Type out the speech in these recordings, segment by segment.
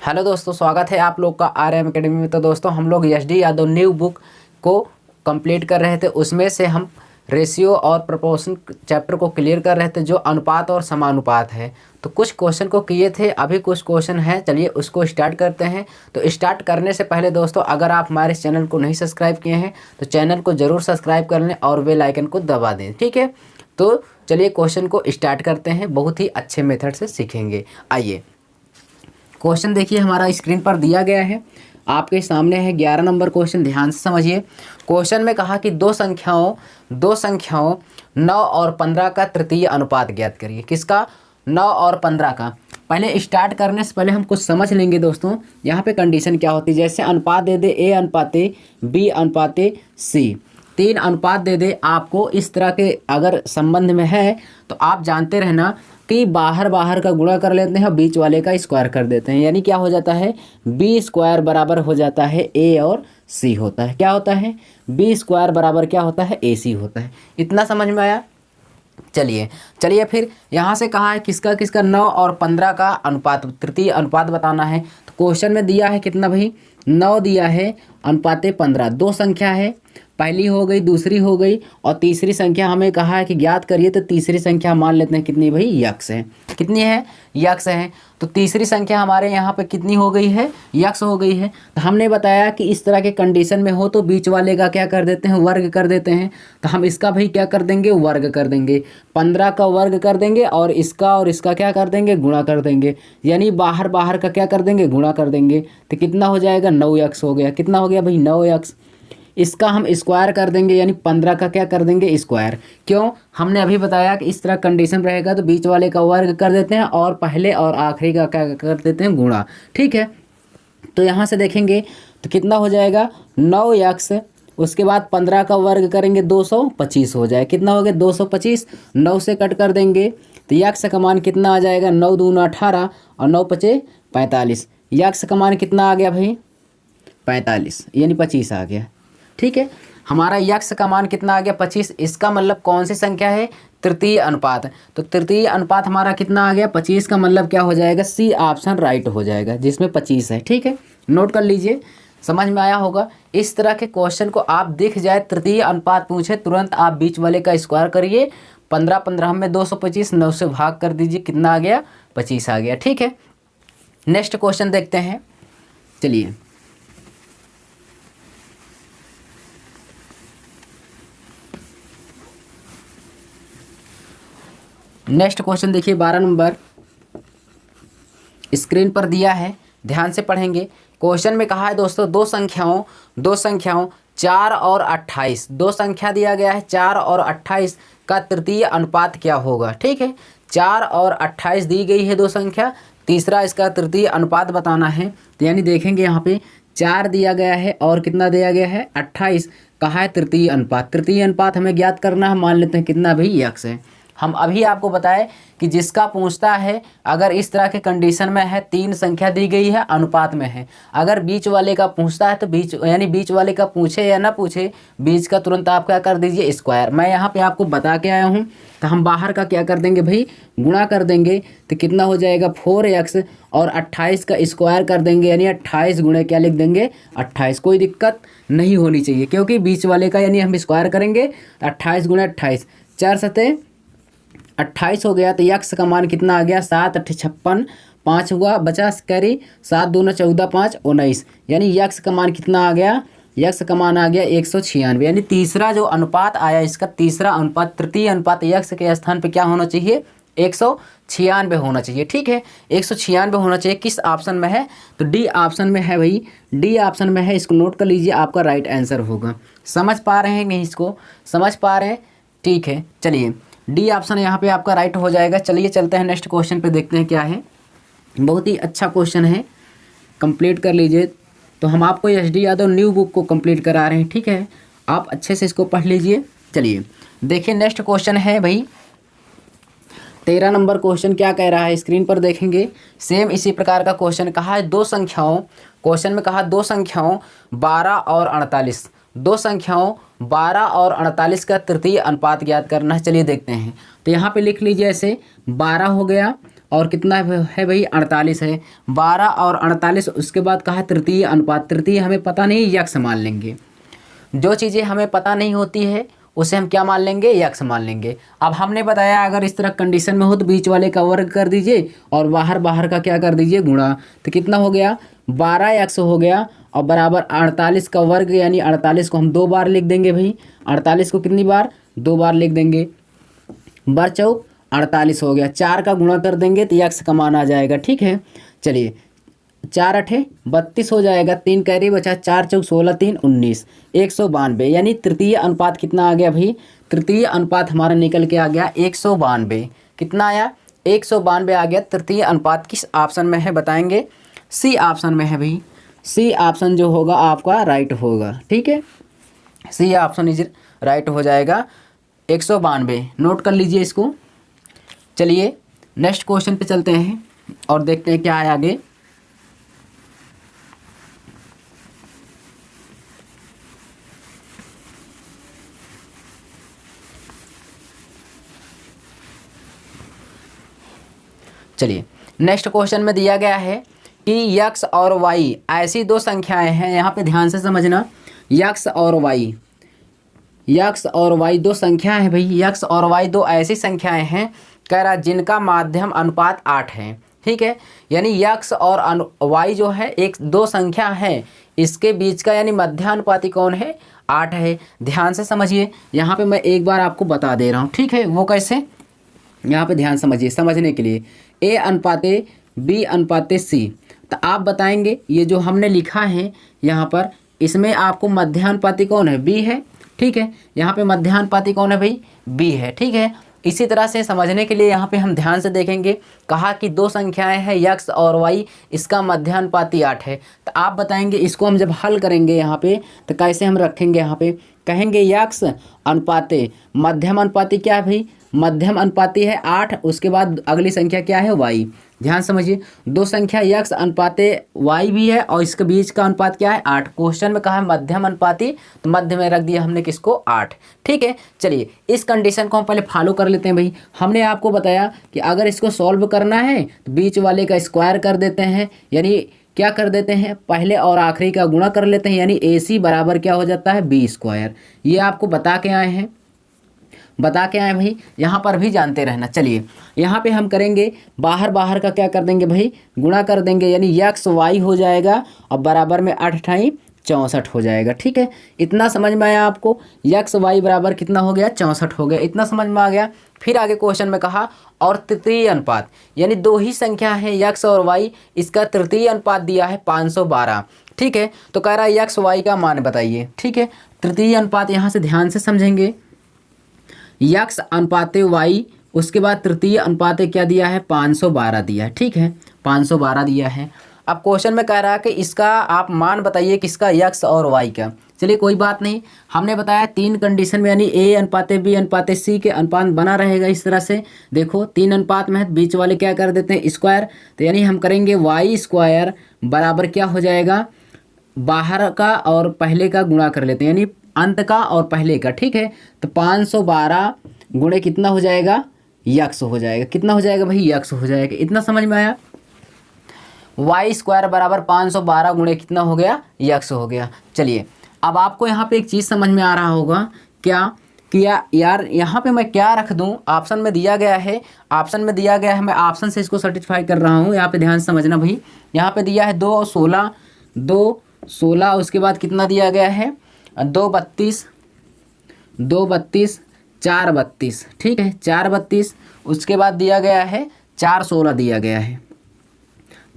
Hello दोस्तों, स्वागत है आप लोग का RM एकेडमी में। तो दोस्तों हम लोग SD यादव न्यू बुक को कंप्लीट कर रहे थे। उसमें से हम रेशियो और प्रोपोर्शन चैप्टर को क्लियर कर रहे थे, जो अनुपात और समानुपात है। तो कुछ क्वेश्चन को किए थे, अभी कुछ क्वेश्चन हैं। चलिए उसको स्टार्ट करते हैं। तो स्टार्ट करने से पहले दोस्तों, अगर आप हमारे चैनल को नहीं सब्सक्राइब किए हैं तो चैनल को ज़रूर सब्सक्राइब कर लें और बेल आइकन को दबा दें, ठीक है। तो चलिए क्वेश्चन को स्टार्ट करते हैं, बहुत ही अच्छे मेथड से सीखेंगे। आइए, क्वेश्चन देखिए हमारा स्क्रीन पर दिया गया है, आपके सामने है 11 नंबर क्वेश्चन। ध्यान से समझिए। क्वेश्चन में कहा कि दो संख्याओं 9 और 15 का तृतीय अनुपात ज्ञात करिए। किसका? 9 और 15 का। पहले स्टार्ट करने से पहले हम कुछ समझ लेंगे दोस्तों। यहाँ पे कंडीशन क्या होती है, जैसे अनुपात दे दे A अनुपाते B अनुपाते C, 3 अनुपात दे दे आपको, इस तरह के अगर संबंध में है तो आप जानते रहना कि बाहर का गुणा कर लेते हैं और बीच वाले का स्क्वायर कर देते हैं। यानी क्या हो जाता है, B स्क्वायर बराबर हो जाता है A और C होता है। क्या होता है? B स्क्वायर बराबर क्या होता है? AC होता है। इतना समझ में आया? चलिए फिर यहाँ से कहा है किसका 9 और 15 का अनुपात, तृतीय अनुपात बताना है। तो क्वेश्चन में दिया है कितना भाई? 9 दिया है, अनुपाते 15। दो संख्या है, पहली हो गई, दूसरी हो गई, और तीसरी संख्या हमें कहा है कि ज्ञात करिए। तो तीसरी संख्या मान लेते हैं कितनी भाई? यक्स है। कितनी है? यक्स है। तो तीसरी संख्या हमारे यहाँ पे कितनी हो गई है? यक्स हो गई है। तो हमने बताया कि इस तरह के कंडीशन में हो तो बीच वाले का क्या कर देते हैं? वर्ग कर देते हैं। तो हम इसका भाई क्या कर देंगे? वर्ग कर देंगे। 15 का वर्ग कर देंगे और इसका क्या कर देंगे? गुणा कर देंगे। यानी बाहर का क्या कर देंगे? गुणा कर देंगे। तो कितना हो जाएगा? 9 यक्स हो गया। कितना हो गया भाई? 9 यक्स। इसका हम स्क्वायर कर देंगे, यानी 15 का क्या कर देंगे? स्क्वायर। क्यों? हमने अभी बताया कि इस तरह कंडीशन रहेगा तो बीच वाले का वर्ग कर देते हैं और पहले और आखिरी का क्या कर देते हैं? गुणा। ठीक है। तो यहाँ से देखेंगे तो कितना हो जाएगा? 9 यक्स, उसके बाद 15 का वर्ग करेंगे 225 हो जाए। कितना हो गया? 225। 9 से कट कर देंगे तो यक्स का मान कितना आ जाएगा? 9 दूना 18 और 9 पचे 45। यक्स का मान कितना आ गया भाई? 45, यानी 25 आ गया। ठीक है। हमारा यक्स का मान कितना आ गया? 25। इसका मतलब कौन सी संख्या है? तृतीय अनुपात। तो तृतीय अनुपात हमारा कितना आ गया? 25 का मतलब क्या हो जाएगा? C ऑप्शन राइट हो जाएगा, जिसमें 25 है। ठीक है, नोट कर लीजिए। समझ में आया होगा। इस तरह के क्वेश्चन को आप दिख जाए, तृतीय अनुपात पूछे, तुरंत आप बीच वाले का स्क्वायर करिए। 15 में 225, 9 से भाग कर दीजिए, कितना आ गया? 25 आ गया। ठीक है, नेक्स्ट क्वेश्चन देखते हैं। चलिए, नेक्स्ट क्वेश्चन देखिए, 12 नंबर स्क्रीन पर दिया है, ध्यान से पढ़ेंगे। क्वेश्चन में कहा है दोस्तों दो संख्याओं 4 और 28, दो संख्या दिया गया है 4 और 28 का तृतीय अनुपात क्या होगा। ठीक है, 4 और 28 दी गई है दो संख्या, तीसरा इसका तृतीय अनुपात बताना है। तो यानी देखेंगे यहाँ पे 4 दिया गया है और कितना दिया गया है? 28। कहा है तृतीय अनुपात। तृतीय अनुपात हमें ज्ञात करना है, मान लेते हैं कितना भाई? यक्स है। हम अभी आपको बताएं कि जिसका पूछता है, अगर इस तरह के कंडीशन में है, 3 संख्या दी गई है, अनुपात में है, अगर बीच वाले का पूछता है तो बीच वाले का पूछे या ना पूछे, बीच का तुरंत आप क्या कर दीजिए? स्क्वायर। मैं यहाँ पे आपको बता के आया हूँ। तो हम बाहर का क्या कर देंगे भाई? गुणा कर देंगे। तो कितना हो जाएगा? 4x और 28 का स्क्वायर कर देंगे, यानी 28 गुणे क्या लिख देंगे? 28। कोई दिक्कत नहीं होनी चाहिए, क्योंकि बीच वाले का यानी हम स्क्वायर करेंगे। 28 गुणे 28, 4 सते 28 हो गया। तो यक्स का मान कितना आ गया? 7 8 56, 5 हुआ, बचा कैरी, 7 दूना 14 5 19, यानी यक्स का मान कितना आ गया? यक्स का मान आ गया 196। यानी तीसरा जो अनुपात आया, इसका तीसरा अनुपात, तृतीय अनुपात यक्स के स्थान पे क्या होना चाहिए? 196 होना चाहिए। ठीक है, 196 होना चाहिए। किस ऑप्शन में है? तो डी ऑप्शन में है भाई, डी ऑप्शन में है। इसको नोट कर लीजिए, आपका राइट आंसर होगा। समझ पा रहे हैं नहीं? इसको समझ पा रहे हैं? ठीक है, चलिए डी ऑप्शन यहाँ पे आपका राइट हो जाएगा। चलिए चलते हैं नेक्स्ट क्वेश्चन पे, देखते हैं क्या है। बहुत ही अच्छा क्वेश्चन है, कंप्लीट कर लीजिए। तो हम आपको SD यादव न्यू बुक को कंप्लीट करा रहे हैं। ठीक है, आप अच्छे से इसको पढ़ लीजिए। चलिए देखिए, नेक्स्ट क्वेश्चन है भाई 13 नंबर क्वेश्चन। क्या कह रहा है? स्क्रीन पर देखेंगे, सेम इसी प्रकार का क्वेश्चन कहा है। क्वेश्चन में कहा दो संख्याओं 12 और 48, दो संख्याओं 12 और 48 का तृतीय अनुपात ज्ञात करना है। चलिए देखते हैं। तो यहाँ पे लिख लीजिए ऐसे, 12 हो गया और कितना है भाई 48 है। 12 और 48, उसके बाद कहा तृतीय अनुपात। तृतीय हमें पता नहीं, यक्स मान लेंगे। जो चीज़ें हमें पता नहीं होती है उसे हम क्या मान लेंगे, यक्स मान लेंगे। अब हमने बताया अगर इस तरह कंडीशन में हो तो बीच वाले का वर्ग कर दीजिए और बाहर बाहर का क्या कर दीजिए, गुणा। तो कितना हो गया, 12 यक्स हो गया और बराबर 48 का वर्ग, यानी 48 को हम 2 बार लिख देंगे भाई। 48 को कितनी बार, 2 बार लिख देंगे। बर चौक 48 हो गया, 4 का गुणा कर देंगे तो यक्स का मान आ जाएगा। ठीक है, चलिए 4 अठे 32 हो जाएगा, 3 कैरी बचा, 4 चौक 16, 3 19, 192। यानी तृतीय अनुपात कितना आ गया भाई, तृतीय अनुपात हमारा निकल के आ गया 192। कितना आया, 192 आ गया। तृतीय अनुपात किस ऑप्शन में है बताएंगे, सी ऑप्शन में है भाई। सी ऑप्शन जो होगा आपका राइट होगा। ठीक है, सी ऑप्शन इज राइट हो जाएगा, 192। नोट कर लीजिए इसको। चलिए नेक्स्ट क्वेश्चन पे चलते हैं और देखते हैं क्या है आगे। चलिए नेक्स्ट क्वेश्चन में दिया गया है कि यक्स और वाई ऐसी दो संख्याएं हैं, यहाँ पे ध्यान से समझना। यक्स और वाई, यक्स और वाई दो संख्याएं हैं भाई। यक्स और वाई दो ऐसी संख्याएं हैं, कह रहा जिनका माध्यम अनुपात 8 है। ठीक है, यानी यक्स और वाई जो है एक दो संख्या है, इसके बीच का यानी मध्यानुपाती कौन है, 8 है। ध्यान से समझिए, यहाँ पे मैं एक बार आपको बता दे रहा हूँ। ठीक है, वो कैसे, यहाँ पे ध्यान समझिए, समझने के लिए ए अनुपाते बी अनुपाते सी। तो आप बताएंगे ये जो हमने लिखा है यहाँ पर, इसमें आपको मध्यानुपाती कौन है, बी है। ठीक है, यहाँ पे मध्यानुपाती कौन है भाई, बी है। ठीक है, इसी तरह से समझने के लिए यहाँ पे हम ध्यान से देखेंगे। कहा कि दो संख्याएं हैं यक्स और वाई, इसका मध्यानुपाती 8 है। तो आप बताएंगे इसको हम जब हल करेंगे यहाँ पे तो कैसे हम रखेंगे, यहाँ पे कहेंगे यक्स अनुपाते मध्यम अनुपाती क्या है भाई, मध्यम अनुपाती है 8, उसके बाद अगली संख्या क्या है, वाई। ध्यान समझिए, दो संख्या यक्स अनुपाते वाई भी है और इसके बीच का अनुपात क्या है, 8। क्वेश्चन में कहा है मध्यम अनुपाती, तो मध्य में रख दिया हमने किसको, 8। ठीक है, चलिए इस कंडीशन को हम पहले फॉलो कर लेते हैं भाई। हमने आपको बताया कि अगर इसको सॉल्व करना है तो बीच वाले का स्क्वायर कर देते हैं, यानी क्या कर देते हैं, पहले और आखिरी का गुणा कर लेते हैं, यानी ए सी बराबर क्या हो जाता है, बी स्क्वायर। ये आपको बता के आए हैं, बता के आए भाई, यहाँ पर भी जानते रहना। चलिए यहाँ पे हम करेंगे बाहर बाहर का क्या कर देंगे भाई, गुणा कर देंगे, यानी यक्स वाई हो जाएगा और बराबर में 8 × 64 हो जाएगा। ठीक है, इतना समझ में आया आपको, यक्स वाई बराबर कितना हो गया, 64 हो गया, इतना समझ में आ गया। फिर आगे क्वेश्चन में कहा और तृतीय अनुपात, यानी दो ही संख्या है यक्स और वाई, इसका तृतीय अनुपात दिया है 512। ठीक है, तो कह रहा है यक्स वाई का मान बताइए। ठीक है, तृतीय अनुपात यहाँ से ध्यान से समझेंगे, यक्स अनुपाते वाई, उसके बाद तृतीय अनुपाते क्या दिया है, 512 दिया है। ठीक है, 512 दिया है। अब क्वेश्चन में कह रहा है कि इसका आप मान बताइए, किसका, यक्स और वाई का। चलिए कोई बात नहीं, हमने बताया 3 कंडीशन में, यानी ए अनुपाते बी अनुपाते सी के अनुपात बना रहेगा इस तरह से। देखो 3 अनुपात में है, बीच वाले क्या कर देते हैं, स्क्वायर। तो यानी हम करेंगे वाई स्क्वायर बराबर क्या हो जाएगा, बाहर का और पहले का गुणा कर लेते हैं, यानी अंत का और पहले का। ठीक है, तो 512 गुणे कितना हो जाएगा, यक्स हो जाएगा। कितना हो जाएगा भाई, यक्स हो जाएगा। इतना समझ में आया, वाई स्क्वायर बराबर 512 गुणे कितना हो गया, यक्स हो गया। चलिए अब आपको यहाँ पे एक चीज़ समझ में आ रहा होगा क्या, कि यार यहाँ पे मैं क्या रख दूँ, ऑप्शन में दिया गया है, ऑप्शन में दिया गया है, मैं ऑप्शन से इसको सर्टिफाई कर रहा हूँ। यहाँ पे ध्यान से समझना भाई, यहाँ पे दिया है 2 16, 2 16, उसके बाद कितना दिया गया है, 2 32, 2 32, 4 32। ठीक है, 4 32, उसके बाद दिया गया है 4 16 दिया गया है।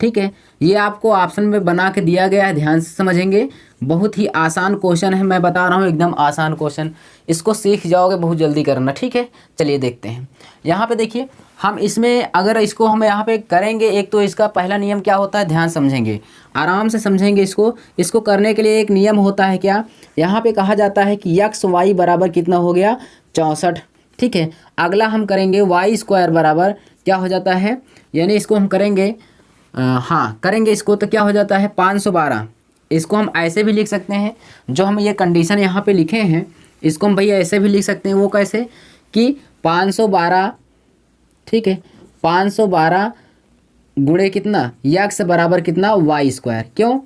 ठीक है, ये आपको ऑप्शन में बना के दिया गया है, ध्यान से समझेंगे। बहुत ही आसान क्वेश्चन है, मैं बता रहा हूँ एकदम आसान क्वेश्चन, इसको सीख जाओगे बहुत जल्दी करना। ठीक है, चलिए देखते हैं। यहाँ पे देखिए, हम इसमें अगर इसको हम यहाँ पे करेंगे, एक तो इसका पहला नियम क्या होता है, ध्यान समझेंगे, आराम से समझेंगे इसको करने के लिए एक नियम होता है क्या, यहाँ पे कहा जाता है कि यक्स वाई बराबर कितना हो गया, 64। ठीक है, अगला हम करेंगे वाई स्क्वायर बराबर क्या हो जाता है, यानी इसको हम करेंगे करेंगे इसको, तो क्या हो जाता है 512। इसको हम ऐसे भी लिख सकते हैं, जो हम ये कंडीशन यहाँ पे लिखे हैं, इसको हम भैया ऐसे भी लिख सकते हैं। वो कैसे कि 512, ठीक है, 512 गुणे कितना यक्स बराबर कितना वाई स्क्वायर। क्यों?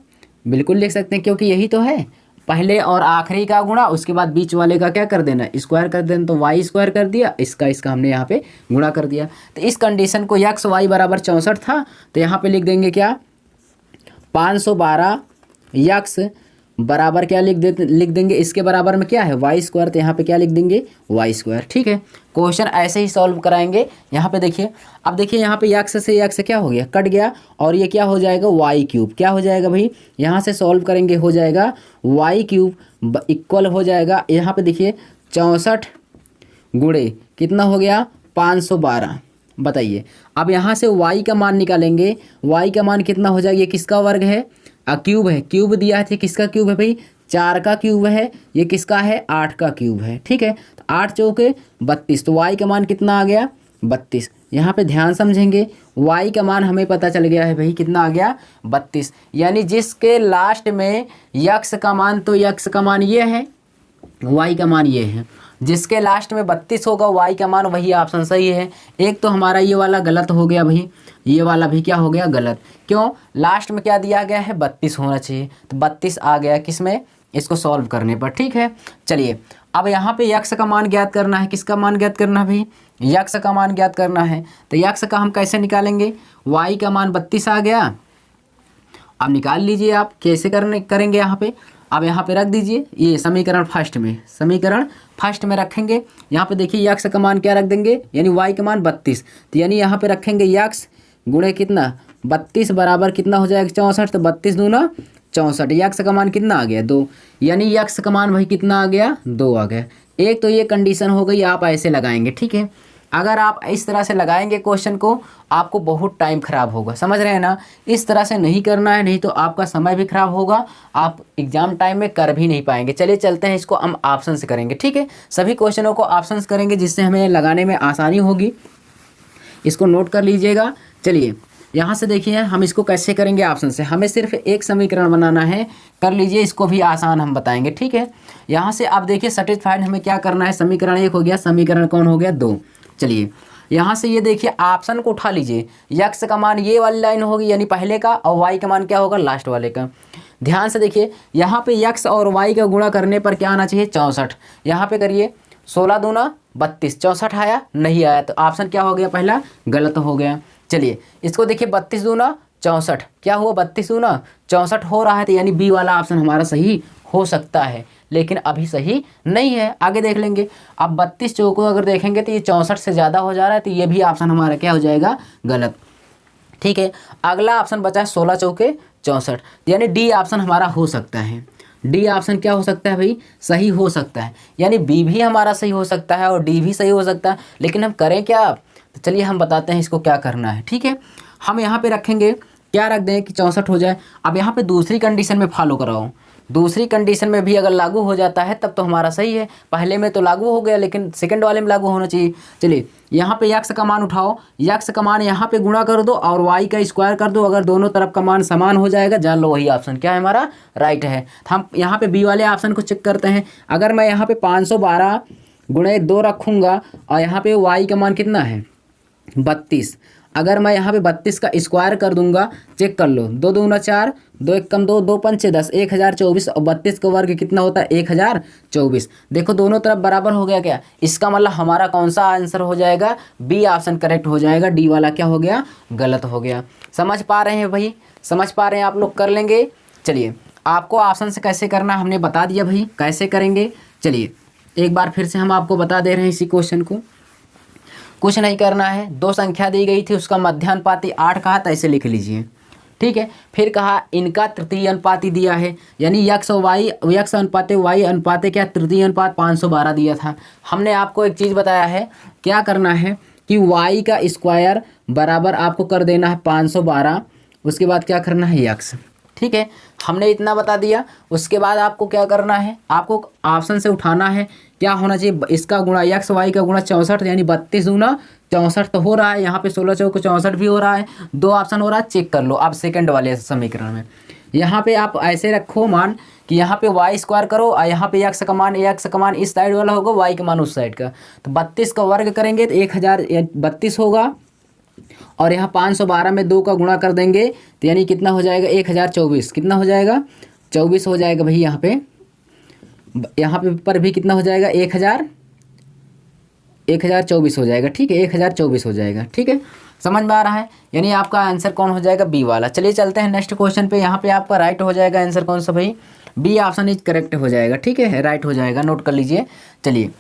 बिल्कुल लिख सकते हैं, क्योंकि यही तो है, पहले और आखिरी का गुणा, उसके बाद बीच वाले का क्या कर देना, स्क्वायर कर देना। तो वाई स्क्वायर कर दिया, इसका हमने यहाँ पे गुणा कर दिया। तो इस कंडीशन को यक्स वाई बराबर 64 था, तो यहाँ पे लिख देंगे क्या 512 यक्स बराबर क्या लिख देंगे, इसके बराबर में क्या है वाई स्क्वायर, तो यहाँ पे क्या लिख देंगे वाई स्क्वायर। ठीक है, क्वेश्चन ऐसे ही सॉल्व कराएंगे। यहाँ पे देखिए, अब देखिए यहाँ पे यक्स से यक्स क्या हो गया, कट गया, और ये क्या हो जाएगा वाई क्यूब। क्या हो जाएगा भाई, यहाँ से सॉल्व करेंगे हो जाएगा वाई क्यूब इक्वल हो जाएगा, यहाँ पे देखिए 64 गुणे कितना हो गया 512। बताइए, अब यहाँ से y का मान निकालेंगे, y का मान कितना हो जाएगा, ये किसका वर्ग है, क्यूब है, क्यूब दिया है, किसका क्यूब है भाई 4 का क्यूब है, ये किसका है 8 का क्यूब है। ठीक है, तो 8 चौके 32, तो y का मान कितना आ गया 32। यहाँ पे ध्यान समझेंगे, y का मान हमें पता चल गया है भाई कितना आ गया 32, यानी जिसके लास्ट में यक्स का मान, तो यक्स का मान ये है, y का मान ये है, जिसके लास्ट में 32 होगा y का मान, वही ऑप्शन सही है। एक तो हमारा ये वाला गलत हो गया भाई, ये वाला भी क्या हो गया गलत। क्यों? लास्ट में क्या दिया गया है 32 होना चाहिए, तो 32 आ गया किसमें, इसको सॉल्व करने पर। ठीक है, चलिए अब यहाँ पे यक्स का मान ज्ञात करना है, किसका मान ज्ञात करना है भाई, यक्स का मान ज्ञात करना है। तो यक्स का हम कैसे निकालेंगे, y का मान 32 आ गया, अब निकाल लीजिए आप कैसे करेंगे यहाँ पे। अब यहाँ पे रख दीजिए, ये समीकरण फर्स्ट में रखेंगे। यहाँ पे देखिए यक्स का मान क्या रख देंगे, यानी y का मान 32, तो यानी यहाँ पे रखेंगे यक्स गुणे कितना 32 बराबर कितना हो जाएगा 64, तो 32 दूना 64, यक्स का मान कितना आ गया 2, यानी यक्स का मान भाई कितना आ गया 2 आ गया। एक तो ये कंडीशन हो गई, आप ऐसे लगाएंगे। ठीक है, अगर आप इस तरह से लगाएंगे क्वेश्चन को, आपको बहुत टाइम खराब होगा, समझ रहे हैं ना। इस तरह से नहीं करना है, नहीं तो आपका समय भी खराब होगा, आप एग्जाम टाइम में कर भी नहीं पाएंगे। चलिए चलते हैं, इसको हम ऑप्शन से करेंगे। ठीक है, सभी क्वेश्चनों को ऑप्शन से करेंगे, जिससे हमें लगाने में आसानी होगी। इसको नोट कर लीजिएगा। चलिए यहाँ से देखिए हम इसको कैसे करेंगे ऑप्शन से, हमें सिर्फ एक समीकरण बनाना है, कर लीजिए, इसको भी आसान हम बताएंगे। ठीक है, यहाँ से आप देखिए सेटिस्फाइड हमें क्या करना है, समीकरण 1 हो गया, समीकरण कौन हो गया 2। चलिए यहाँ से ये देखिए ऑप्शन को उठा लीजिए, यक्स का मान ये वाली लाइन होगी यानी पहले का, और वाई का मान क्या होगा लास्ट वाले का। ध्यान से देखिए, यहाँ पे यक्स और वाई का गुणा करने पर क्या आना चाहिए 64। यहाँ पे करिए 16 दूना 32, 64 आया नहीं आया, तो ऑप्शन क्या हो गया पहला गलत हो गया। चलिए इसको देखिए 32 दूना 64, क्या हुआ 32 दूना 64 हो रहा है, तो यानी बी वाला ऑप्शन हमारा सही हो सकता है, लेकिन अभी सही नहीं है, आगे देख लेंगे। अब 32 चौकों अगर देखेंगे तो ये 64 से ज़्यादा हो जा रहा है, तो ये भी ऑप्शन हमारा क्या हो जाएगा गलत। ठीक है, अगला ऑप्शन बचा है 16 चौके 64, यानी डी ऑप्शन हमारा हो सकता है। डी ऑप्शन क्या हो सकता है भाई सही हो सकता है, यानी बी भी हमारा सही हो सकता है और डी भी सही हो सकता है, लेकिन हम करें क्या, तो चलिए हम बताते हैं इसको क्या करना है। ठीक है, हम यहाँ पे रखेंगे, क्या रख दें कि 64 हो जाए। अब यहाँ पे दूसरी कंडीशन में फॉलो कराओ, दूसरी कंडीशन में भी अगर लागू हो जाता है तब तो हमारा सही है, पहले में तो लागू हो गया लेकिन सेकंड वाले में लागू होना चाहिए। चलिए यहाँ पे यक्स का मान उठाओ, यक्स का मान यहाँ पे गुणा कर दो और वाई का स्क्वायर कर दो, अगर दोनों तरफ का मान समान हो जाएगा, जान लो वही ऑप्शन क्या है हमारा राइट है। हम यहाँ पे बी वाले ऑप्शन को चेक करते हैं, अगर मैं यहाँ पे 512 गुणे 2 रखूँगा और यहाँ पे वाई का मान कितना है 32, अगर मैं यहाँ पे 32 का स्क्वायर कर दूंगा, चेक कर लो, 2 दूना 4, 2 एक कम 2, 2 पंचे 10, 1024, और 32 का वर्ग कितना होता है 1024। देखो दोनों तरफ बराबर हो गया क्या, इसका मतलब हमारा कौन सा आंसर हो जाएगा, बी ऑप्शन करेक्ट हो जाएगा, डी वाला क्या हो गया गलत हो गया। समझ पा रहे हैं भाई, समझ पा रहे हैं आप लोग, कर लेंगे। चलिए आपको ऑप्शन से कैसे करना हमने बता दिया भाई, कैसे करेंगे। चलिए एक बार फिर से हम आपको बता दे रहे हैं इसी क्वेश्चन को, कुछ नहीं करना है, 2 संख्या दी गई थी, उसका मध्यानुपाती 8 कहा था, ऐसे लिख लीजिए। ठीक है, फिर कहा इनका तृतीय अनुपाती दिया है, यानी यक्स और वाई, यक्स अनुपाते वाई अनुपाते क्या तृतीय अनुपात 512 दिया था। हमने आपको एक चीज़ बताया है, क्या करना है कि वाई का स्क्वायर बराबर आपको कर देना है 512, उसके बाद क्या करना है यक्स। ठीक है, हमने इतना बता दिया, उसके बाद आपको क्या करना है, आपको ऑप्शन से उठाना है, क्या होना चाहिए इसका गुणा यक्स वाई का गुणा 64, यानी 32 गुना 64 तो हो रहा है, यहाँ पे 16 चौको 64 भी हो रहा है, 2 ऑप्शन हो रहा है, चेक कर लो आप सेकंड वाले समीकरण में। यहाँ पे आप ऐसे रखो मान कि यहाँ पे वाई स्क्वायर करो और यहाँ पे यक्स का मान इस साइड वाला होगा, वाई का मान उस साइड का, तो 32 का वर्ग करेंगे तो 1032 होगा, और यहाँ 512 में 2 का गुणा कर देंगे तो यानी कितना हो जाएगा 1024। कितना हो जाएगा 24 हो जाएगा भाई। यहाँ पे पर भी कितना हो जाएगा 1024 हो जाएगा। ठीक है 1024 हो जाएगा। ठीक है समझ में आ रहा है। यानी आपका आंसर कौन हो जाएगा बी वाला। चलिए चलते हैं नेक्स्ट क्वेश्चन पे। यहाँ पे आपका राइट हो जाएगा आंसर कौन सा भाई, बी ऑप्शन इज करेक्ट हो जाएगा। ठीक है राइट हो जाएगा, नोट कर लीजिए। चलिए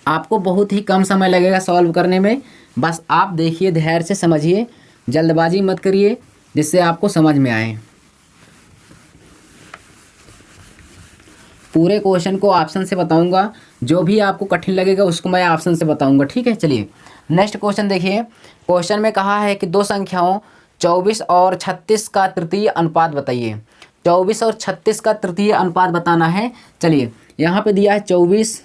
आपको बहुत ही कम समय लगेगा सॉल्व करने में, बस आप देखिए धैर्य से समझिए, जल्दबाजी मत करिए जिससे आपको समझ में आए। पूरे क्वेश्चन को ऑप्शन से बताऊंगा, जो भी आपको कठिन लगेगा उसको मैं ऑप्शन से बताऊंगा। ठीक है चलिए नेक्स्ट क्वेश्चन देखिए। क्वेश्चन में कहा है कि दो संख्याओं 24 और 36 का तृतीय अनुपात बताइए। 24 और 36 का तृतीय अनुपात बताना है। चलिए यहाँ पे दिया है 24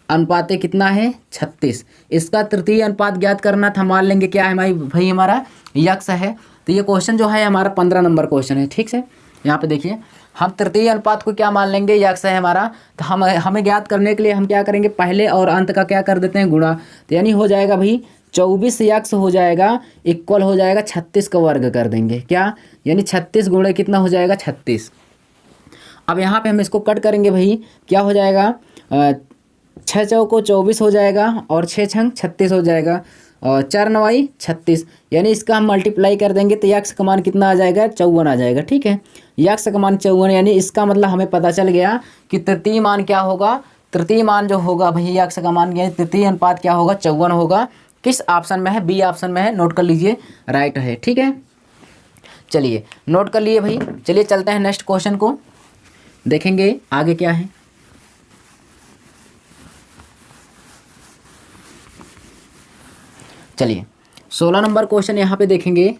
अनुपात कितना है 36, इसका तृतीय अनुपात ज्ञात करना था। मान लेंगे क्या है भाई हमारा यक्स है। तो ये क्वेश्चन जो है हमारा 15 नंबर क्वेश्चन है। ठीक है यहाँ पे देखिए हम तृतीय अनुपात को क्या मान लेंगे, यक्स है हमारा। तो हमें ज्ञात करने के लिए हम क्या करेंगे, पहले और अंत का क्या कर देते हैं गुणा। तो यानी हो जाएगा भाई 24 यक्स हो जाएगा इक्वल हो जाएगा 36 का वर्ग कर देंगे क्या, यानी 36 गुणे कितना हो जाएगा 36। अब यहाँ पे हम इसको कट करेंगे भाई, क्या हो जाएगा 6 चौको 24 हो जाएगा और 6 छंग 36 हो जाएगा और 4 9 36, यानी इसका हम मल्टीप्लाई कर देंगे तो यक्स का मान कितना आ जाएगा 54 आ जाएगा। ठीक है यक्स का मान 54, यानी इसका मतलब हमें पता चल गया कि तृतीय मान क्या होगा। तृतीय मान जो होगा भाई यक्स का मान यानी तृतीय अनुपात क्या होगा 54 होगा। किस ऑप्शन में है, बी ऑप्शन में है, नोट कर लीजिए राइट है। ठीक है चलिए नोट कर लिए भाई। चलिए चलते हैं नेक्स्ट क्वेश्चन को देखेंगे आगे क्या है। चलिए 16 नंबर क्वेश्चन यहाँ पे देखेंगे।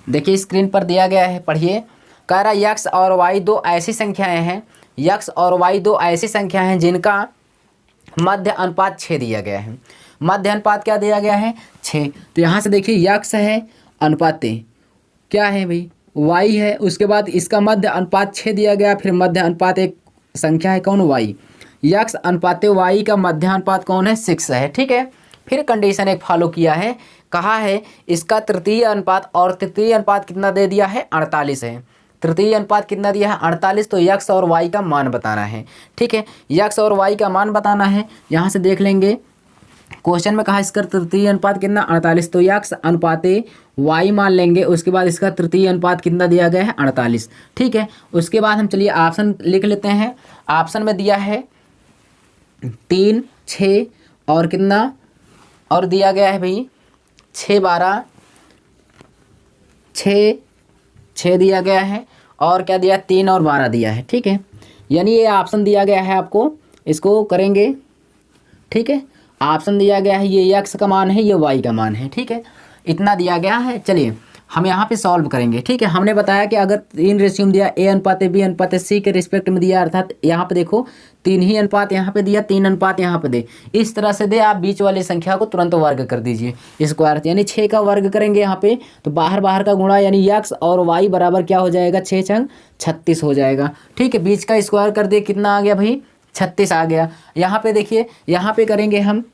देखिए स्क्रीन पर दिया गया है, पढ़िए। कह रहा यक्स और वाई दो ऐसी संख्याएं हैं, यक्स और वाई दो ऐसी संख्या हैं जिनका मध्य अनुपात 6 दिया गया है। मध्य अनुपात क्या दिया गया है 6। तो यहाँ से देखिए यक्स है, अनुपात क्या है भाई वाई है, उसके बाद इसका मध्य अनुपात 6 दिया गया, फिर मध्य अनुपात एक संख्या है कौन वाई। यक्स अनुपात वाई का मध्य अनुपात कौन है 6 है। ठीक है फिर कंडीशन एक फॉलो किया है, कहा है इसका तृतीय अनुपात, और तृतीय अनुपात कितना दे दिया है 48 है। तृतीय अनुपात कितना दिया है 48। तो यक्स और वाई का मान बताना है। ठीक है यक्स और वाई का मान बताना है। यहाँ से देख लेंगे क्वेश्चन में कहा इसका तृतीय अनुपात कितना 48, तो यक्स अनुपात वाई मान लेंगे। उसके बाद इसका तृतीय अनुपात कितना दिया गया है 48। ठीक है उसके बाद हम चलिए ऑप्शन लिख लेते हैं। ऑप्शन में दिया है 3 6 और कितना और दिया गया है भाई 6 12 6 दिया गया है, और क्या दिया 3 और 12 दिया है। ठीक है यानी ये ऑप्शन दिया गया है, आपको इसको करेंगे। ठीक है ऑप्शन दिया गया है, ये यक्स का मान है, ये वाई का मान है। ठीक है इतना दिया गया है। चलिए हम यहाँ पे सॉल्व करेंगे। ठीक है हमने बताया कि अगर 3 रेशियो में दिया ए अनुपात बी अनुपात सी के रिस्पेक्ट में दिया, अर्थात यहाँ पे देखो 3 ही अनुपात यहाँ पे दिया, 3 अनुपात यहाँ पे दे, इस तरह से दे आप बीच वाली संख्या को तुरंत वर्ग कर दीजिए स्क्वायर, यानी 6 का वर्ग करेंगे यहाँ पे तो बाहर का गुणा, यानी यक्स और वाई बराबर क्या हो जाएगा 6 छंग 36 हो जाएगा। ठीक है बीच का स्क्वायर कर दिए, कितना आ गया भाई 36 आ गया। यहाँ पे देखिए यहाँ पे करेंगे हम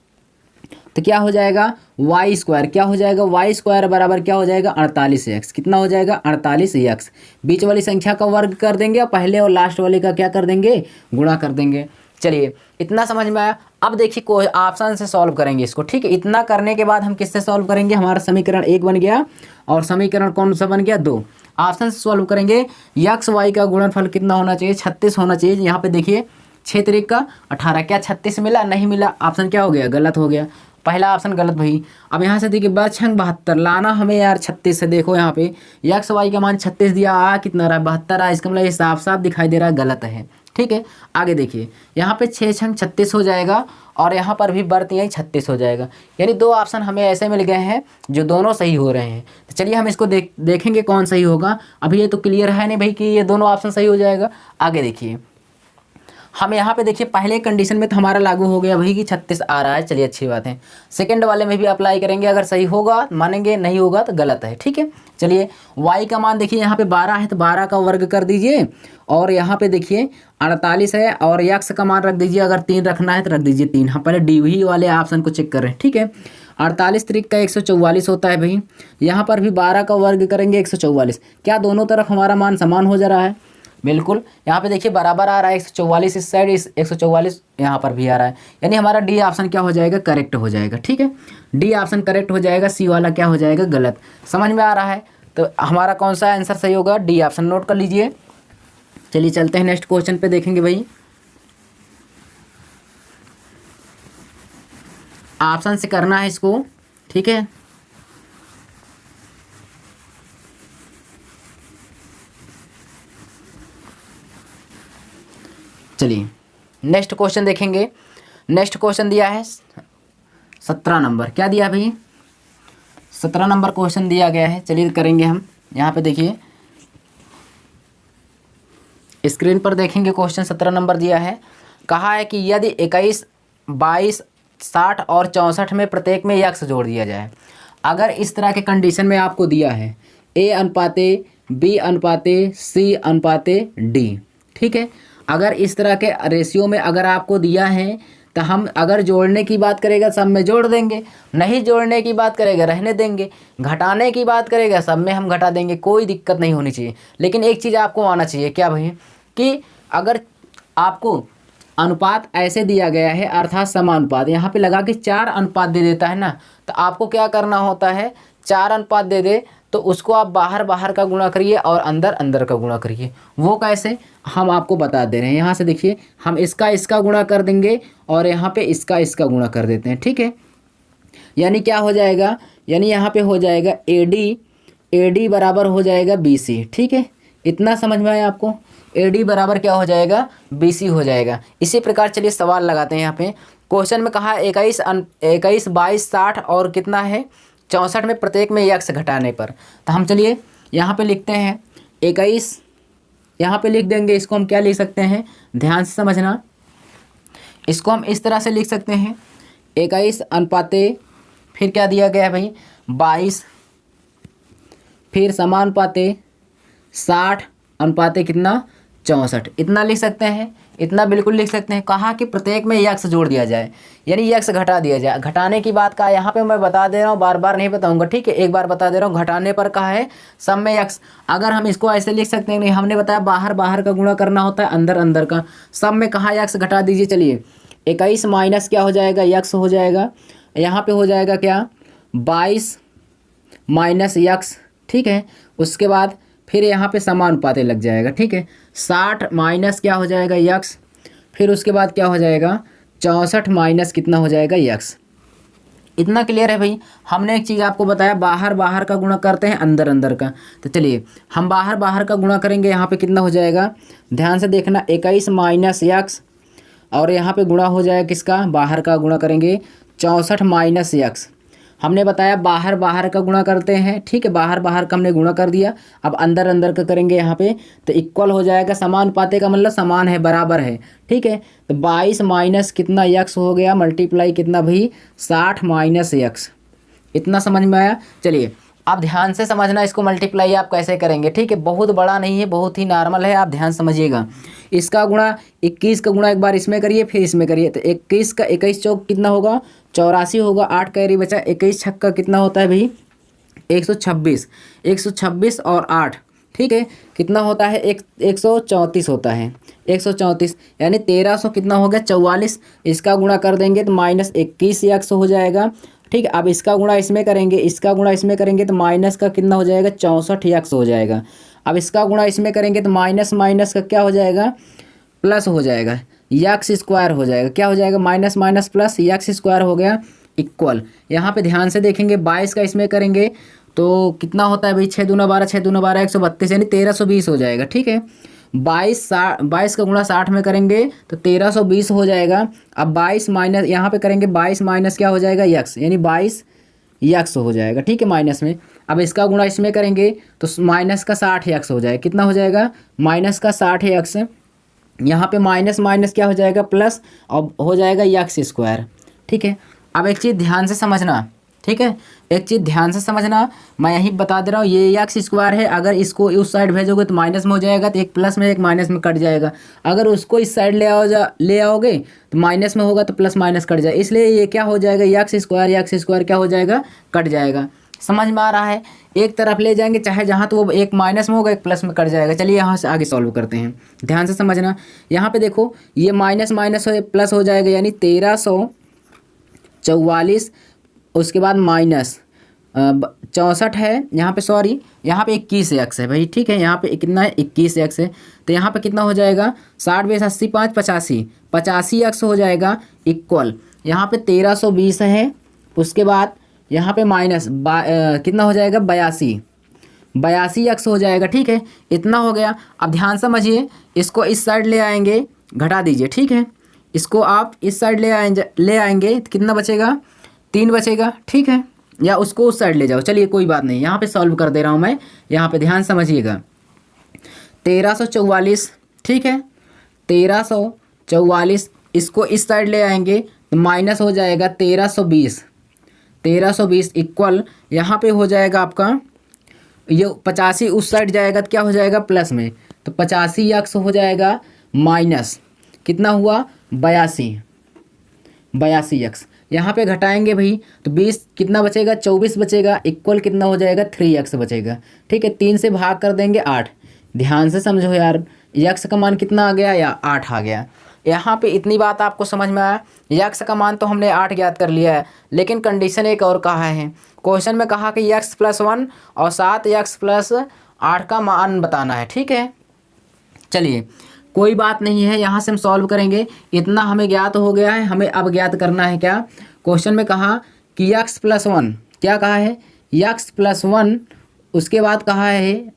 तो क्या हो जाएगा वाई स्क्वायर, क्या हो जाएगा वाई स्क्वायर बराबर क्या हो जाएगा 48 एक्स। कितना हो जाएगा 48 एक्स। बीच वाली संख्या का वर्ग कर देंगे और पहले और लास्ट वाले का क्या कर देंगे गुणा कर देंगे। चलिए इतना समझ में आया। अब देखिए कोई ऑप्शन से सॉल्व करेंगे इसको। ठीक है इतना करने के बाद हम किससे सॉल्व करेंगे, हमारा समीकरण 1 बन गया और समीकरण कौन सा बन गया 2। ऑप्शन से सॉल्व करेंगे यक्स वाई का गुणनफल कितना होना चाहिए 36 होना चाहिए। यहाँ पे देखिए 6 3 का 18, क्या 36 मिला, नहीं मिला, ऑप्शन क्या हो गया गलत हो गया, पहला ऑप्शन गलत भाई। अब यहाँ से देखिए बछंग 72 लाना हमें यार 36 से, देखो यहाँ पे यक्स वाई का मान 36 दिया, आ कितना रहा 72 आ, इसका मतलब ये साफ साफ दिखाई दे रहा है गलत है। ठीक है आगे देखिए यहाँ पे 6 छंग 36 हो जाएगा और यहाँ पर भी बर्त यही 36 हो जाएगा, यानी 2 ऑप्शन हमें ऐसे मिल गए हैं जो दोनों सही हो रहे हैं। तो चलिए हम इसको देखेंगे कौन सही होगा। अभी ये तो क्लियर है नहीं भाई कि ये दोनों ऑप्शन सही हो जाएगा। आगे देखिए हम यहाँ पे देखिए पहले कंडीशन में तो हमारा लागू हो गया वही कि 36 आ रहा है, चलिए अच्छी बात है। सेकंड वाले में भी अप्लाई करेंगे, अगर सही होगा मानेंगे, नहीं होगा तो गलत है, ठीक है। चलिए y का मान देखिए यहाँ पे 12 है तो 12 का वर्ग कर दीजिए, और यहाँ पे देखिए 48 है, और x का मान रख दीजिए, अगर 3 रखना है तो रख दीजिए 3। हम पहले डी वाले ऑप्शन को चेक कर रहे हैं, ठीक है। 48 त्रिक का 144 होता है भाई, यहाँ पर भी 12 का वर्ग करेंगे 144। क्या दोनों तरफ हमारा मान समान हो जा रहा है? बिल्कुल। यहाँ पे देखिए बराबर आ रहा है, 144 इस साइड, इस 144 यहाँ पर भी आ रहा है, यानी हमारा डी ऑप्शन क्या हो जाएगा? करेक्ट हो जाएगा, ठीक है। डी ऑप्शन करेक्ट हो जाएगा, सी वाला क्या हो जाएगा? गलत। समझ में आ रहा है? तो हमारा कौन सा आंसर सही होगा? डी ऑप्शन, नोट कर लीजिए। चलिए चलते हैं नेक्स्ट क्वेश्चन पे, देखेंगे भाई। ऑप्शन से करना है इसको, ठीक है। चलिए नेक्स्ट क्वेश्चन देखेंगे। नेक्स्ट क्वेश्चन दिया है 17 नंबर, क्या दिया भाई? 17 नंबर क्वेश्चन दिया गया है। चलिए करेंगे हम। यहाँ पे देखिए स्क्रीन पर देखेंगे, क्वेश्चन 17 नंबर दिया है। कहा है कि यदि 21, 22, 60 और 64 में प्रत्येक में x जोड़ दिया जाए, अगर इस तरह के कंडीशन में आपको दिया है a अनुपाते b अनुपाते c अनुपाते d, ठीक है। अगर इस तरह के रेशियो में अगर आपको दिया है तो हम अगर जोड़ने की बात करेगा सब में जोड़ देंगे, नहीं जोड़ने की बात करेगा रहने देंगे, घटाने की बात करेगा सब में हम घटा देंगे, कोई दिक्कत नहीं होनी चाहिए। लेकिन एक चीज़ आपको आना चाहिए, क्या भाई? कि अगर आपको अनुपात ऐसे दिया गया है अर्थात समानुपात, यहाँ पे लगा के 4 अनुपात दे देता है ना, तो आपको क्या करना होता है? 4 अनुपात दे दे तो उसको आप बाहर बाहर का गुणा करिए और अंदर अंदर का गुणा करिए। वो कैसे हम आपको बता दे रहे हैं। यहाँ से देखिए हम इसका गुणा कर देंगे और यहाँ पे इसका गुणा कर देते हैं, ठीक है। यानी क्या हो जाएगा? यानी यहाँ पे हो जाएगा AD बराबर हो जाएगा BC, ठीक है। इतना समझ में आया आपको? AD बराबर क्या हो जाएगा? BC हो जाएगा। इसी प्रकार चलिए सवाल लगाते हैं। यहाँ पे क्वेश्चन में कहा 21, 22, 60 और कितना है 64 में प्रत्येक में x घटाने पर। तो हम चलिए यहाँ पे लिखते हैं 21, यहाँ पे लिख देंगे। इसको हम क्या लिख सकते हैं? ध्यान से समझना। इसको हम इस तरह से लिख सकते हैं 21 अनुपाते, फिर क्या दिया गया है भाई? 22, फिर समानुपाते 60 अनुपाते कितना? 64। इतना लिख सकते हैं, इतना बिल्कुल लिख सकते हैं। कहा कि प्रत्येक में x जोड़ दिया जाए, यानी x घटा दिया जाए। घटाने की बात कहा, यहाँ पे मैं बता दे रहा हूँ, बार बार नहीं बताऊंगा, ठीक है। एक बार बता दे रहा हूँ, घटाने पर कहा है सब में x। अगर हम इसको ऐसे लिख सकते हैं, नहीं हमने बताया बाहर बाहर का गुणा करना होता है, अंदर अंदर का। सब में कहा x घटा दीजिए। चलिए 21 माइनस क्या हो जाएगा? x हो जाएगा। यहाँ पे हो जाएगा क्या? 22 माइनस x, ठीक है। उसके बाद फिर यहाँ पे समानुपाते लग जाएगा, ठीक है। 60 माइनस क्या हो जाएगा? x। फिर उसके बाद क्या हो जाएगा? 64 माइनस कितना हो जाएगा? x। इतना क्लियर है भाई? हमने एक चीज़ आपको बताया, बाहर बाहर का गुणा करते हैं अंदर अंदर का। तो चलिए हम बाहर बाहर का गुणा करेंगे। यहाँ पे कितना हो जाएगा? ध्यान से देखना, 21 माइनस x, और यहाँ पे गुणा हो जाएगा किसका? बाहर का गुणा करेंगे 64 माइनस x। हमने बताया बाहर बाहर का गुणा करते हैं, ठीक है। बाहर बाहर का हमने गुणा कर दिया, अब अंदर अंदर का करेंगे यहाँ पे, तो इक्वल हो जाएगा। समानुपाते का मतलब समान है, बराबर है, ठीक है। तो 22 माइनस कितना x हो गया? मल्टीप्लाई कितना भाई? 60 माइनस x। इतना समझ में आया? चलिए आप ध्यान से समझना, इसको मल्टीप्लाई आप कैसे करेंगे, ठीक है। बहुत बड़ा नहीं है, बहुत ही नॉर्मल है, आप ध्यान समझिएगा। इसका गुणा 21 का गुणा एक बार इसमें करिए, फिर इसमें करिए। तो 21 का 21 चौक कितना होगा? 84 होगा। 8 कैरी बचा, 21 छक्का कितना होता है भाई? 126। 126 और 8, ठीक है, कितना होता है? 134 होता है। 134 यानी 1300 कितना हो गया? 44। इसका गुणा कर देंगे तो माइनस 21 x हो जाएगा, ठीक है। अब इसका गुणा इसमें करेंगे, इसका गुणा इसमें करेंगे तो माइनस का कितना हो जाएगा? 64 x हो जाएगा। अब इसका गुणा इसमें करेंगे तो माइनस माइनस का क्या हो जाएगा? प्लस हो जाएगा, एक्स स्क्वायर हो जाएगा। क्या हो जाएगा? Minus minus plus x square हो गया इक्वल। यहाँ पे ध्यान से देखेंगे 22 का इसमें करेंगे तो कितना होता है भाई? 6 दूना 12, 6 दूना 12, 132 यानी 1320 हो जाएगा, ठीक है। 22 का गुणा 60 में करेंगे तो 1320 हो जाएगा। अब 22 माइनस यहाँ पे करेंगे, 22 माइनस क्या हो जाएगा? एक्स, यानी 22 एक्स हो जाएगा, ठीक है, माइनस में। अब इसका गुणा इसमें करेंगे तो माइनस का 60 एक्स हो जाएगा। कितना हो जाएगा? माइनस का 60 एक्स, यहाँ पे माइनस माइनस क्या हो जाएगा प्लस, और हो जाएगा यक्स स्क्वायर। ठीक है, अब एक चीज़ ध्यान से समझना, ठीक है, एक चीज़ ध्यान से समझना, मैं यही बता दे रहा हूँ, ये यक्स स्क्वायर है, अगर इसको उस साइड भेजोगे तो माइनस में हो जाएगा, तो एक प्लस में एक माइनस में कट जाएगा। अगर उसको इस साइड ले आओगे तो माइनस में होगा तो प्लस माइनस कट जाएगा, इसलिए ये क्या हो जाएगा यक्स स्क्वायर क्या हो जाएगा, कट जाएगा। समझ में आ रहा है, एक तरफ ले जाएंगे चाहे जहाँ, तो वो एक माइनस में होगा एक प्लस में कट जाएगा। चलिए यहाँ से आगे सॉल्व करते हैं, ध्यान से समझना। यहाँ पे देखो ये माइनस माइनस हो प्लस हो जाएगा, यानी 1344, उसके बाद माइनस 64 है यहाँ पे, सॉरी यहाँ पे 21 एक्स है भाई। ठीक है, यहाँ पे कितना है 21 एक्स है, तो यहाँ पे कितना हो जाएगा 60 बेस 80 5 85 एक्स हो जाएगा इक्वल, यहाँ पे 1320 है। उसके बाद यहाँ पे माइनस कितना हो जाएगा 82 एक्स हो जाएगा। ठीक है, इतना हो गया। अब ध्यान समझिए, इसको इस साइड ले आएंगे, घटा दीजिए। ठीक है, इसको आप इस साइड ले आएंगे तो कितना बचेगा 3 बचेगा। ठीक है, या उसको उस साइड ले जाओ, चलिए कोई बात नहीं, यहाँ पे सॉल्व कर दे रहा हूँ मैं, यहाँ पे ध्यान समझिएगा। 1344, ठीक है, 1344, इसको इस साइड ले आएंगे तो माइनस हो जाएगा 1320 इक्वल, यहाँ पे हो जाएगा आपका ये 85 उस साइड जाएगा तो क्या हो जाएगा प्लस में, तो 85 एक्स हो जाएगा माइनस कितना हुआ 82 एक्स। यहाँ पे घटाएंगे भाई तो 20 कितना बचेगा 24 बचेगा, इक्वल कितना हो जाएगा 3 एक्स बचेगा। ठीक है, 3 से भाग कर देंगे 8। ध्यान से समझो यार, यक्स का मान कितना आ गया, या 8 आ गया। यहाँ पे इतनी बात आपको समझ में आया, यक्स का मान तो हमने 8 ज्ञात कर लिया है, लेकिन कंडीशन एक और कहा है, क्वेश्चन में कहा कि यक्स प्लस 1 और 7 यक्स प्लस 8 का मान बताना है। ठीक है, चलिए कोई बात नहीं है, यहाँ से हम सॉल्व करेंगे। इतना हमें ज्ञात हो गया है, हमें अब ज्ञात करना है क्या, क्वेश्चन में कहा कि यक्स प्लस 1, क्या कहा है यक्स प्लस 1, उसके बाद कहा है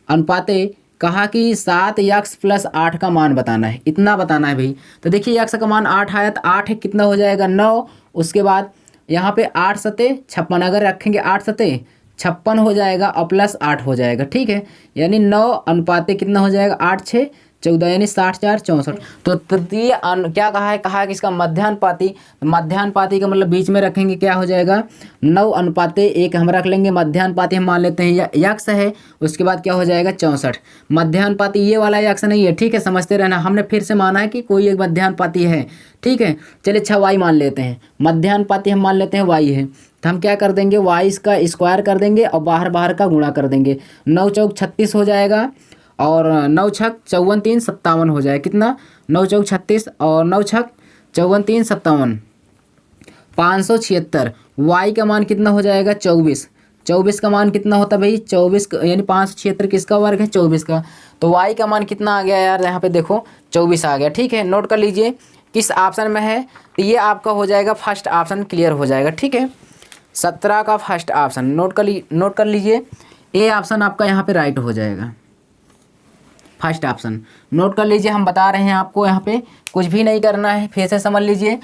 अनुपाते, कहा कि 7 यक्स प्लस 8 का मान बताना है, इतना बताना है भाई। तो देखिए यक्स का मान 8 आया, तो 8 कितना हो जाएगा 9, उसके बाद यहाँ पे 8 सते 56, अगर रखेंगे 8 सते 56 हो जाएगा और प्लस 8 हो जाएगा। ठीक है, यानी 9 अनुपाते कितना हो जाएगा 8 6 14, यानी 60 4 64। तो तृतीय क्या कहा है, कहा है कि इसका मध्यानुपाती, मध्यानुपाती का मतलब बीच में रखेंगे क्या हो जाएगा 9 अनुपाते 1 हम रख लेंगे, मध्यानुपाती हम मान लेते हैं यक्स है, उसके बाद क्या हो जाएगा 64। मध्यानुपाती ये वाला यक्स नहीं है, ठीक है, समझते रहना, हमने फिर से माना है कि कोई एक मध्यानुपाती है। ठीक है, चलिए अच्छा वाई मान लेते हैं, मध्यानुपाती हम मान लेते हैं वाई है, तो हम क्या कर देंगे वाई का स्क्वायर कर देंगे और बाहर का गुणा कर देंगे, 9 चौक 36 हो जाएगा और 9 छक 54 3 57 हो जाए, कितना 9 चौक 36 और 9 छक 54 3 57 576। वाई का मान कितना हो जाएगा 24 का मान कितना होता है भाई 24 यानी 576 किसका वर्ग है 24 का। तो वाई का मान कितना आ गया यार, यहाँ पे देखो 24 आ गया। ठीक है, नोट कर लीजिए किस ऑप्शन में है, तो ये आपका हो जाएगा फर्स्ट ऑप्शन क्लियर हो जाएगा। ठीक है, 17 का फर्स्ट ऑप्शन नोट कर लीजिए, ए ऑप्शन आपका यहाँ पे राइट हो जाएगा, फर्स्ट ऑप्शन नोट कर लीजिए। हम बता रहे हैं आपको, यहाँ पे कुछ भी नहीं करना है, फिर से समझ लीजिए।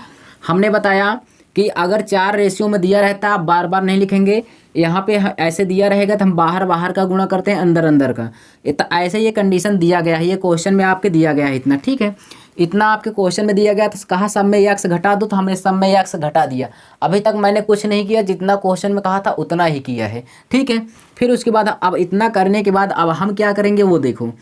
हमने बताया कि अगर 4 रेशियो में दिया रहता है आप बार बार नहीं लिखेंगे, यहाँ पे ऐसे दिया रहेगा तो हम बाहर का गुणा करते हैं अंदर का, ऐसे ये कंडीशन दिया गया है, ये क्वेश्चन में आपके दिया गया है इतना। ठीक है, इतना आपके क्वेश्चन में दिया गया, तो कहा सब में यक्स घटा दो, तो हमने सब में यक्स घटा दिया। अभी तक मैंने कुछ नहीं किया, जितना क्वेश्चन में कहा था उतना ही किया है। ठीक है, फिर उसके बाद अब इतना करने के बाद अब हम क्या करेंगे वो देखो,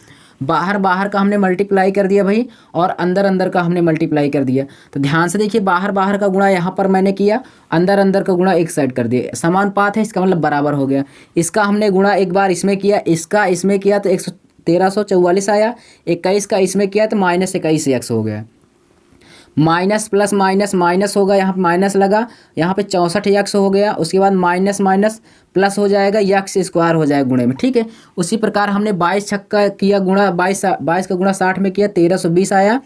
बाहर का हमने मल्टीप्लाई कर दिया भाई और अंदर का हमने मल्टीप्लाई कर दिया। तो ध्यान से देखिए, बाहर का गुणा यहाँ पर मैंने किया, अंदर का गुणा एक साइड कर दिया, समानुपात है इसका मतलब बराबर हो गया। इसका हमने गुणा एक बार इसमें किया, इसका इसमें किया तो 1344 आया, 21 का इसमें किया तो -21 एक्स हो गया, माइनस प्लस माइनस माइनस होगा, यहाँ पे माइनस लगा, यहाँ पे 64 यक्स हो गया, उसके बाद माइनस माइनस प्लस हो जाएगा, यक्स स्क्वायर हो जाएगा गुणे में। ठीक है, उसी प्रकार हमने 22 छक्का किया गुणा, 22 का गुणा 60 में किया 1320 आया,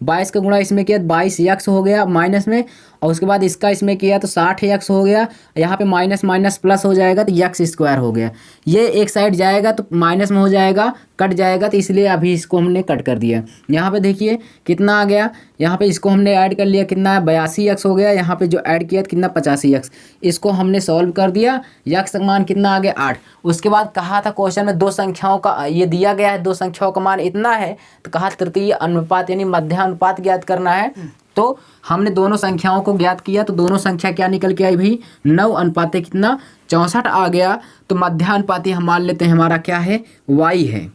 22 का गुणा इसमें किया 22 यक्स हो गया माइनस में, और उसके बाद इसका इसमें किया तो 60 यक्स हो गया, यहाँ पे माइनस माइनस प्लस हो जाएगा तो यक्स स्क्वायर हो गया। ये एक साइड जाएगा तो माइनस में हो जाएगा, कट जाएगा, तो इसलिए अभी इसको हमने कट कर दिया। यहाँ पे देखिए कितना आ गया, यहाँ पे इसको हमने ऐड कर लिया, कितना है 82x हो गया। यहाँ पे जो ऐड किया कितना 85x, इसको हमने सॉल्व कर दिया। यक्स का मान कितना आ गया 8। उसके बाद कहा था क्वेश्चन में दो संख्याओं का ये दिया गया है, दो संख्याओं का मान इतना है, तो कहा तृतीय अनुपात यानी मध्यानुपात ज्ञात करना है। तो हमने दोनों संख्याओं को ज्ञात किया, तो दोनों संख्या क्या निकल के आई भाई 9 अनुपाते कितना 64 आ गया। तो मध्यानुपाती हम मान लेते हैं हमारा क्या है y है,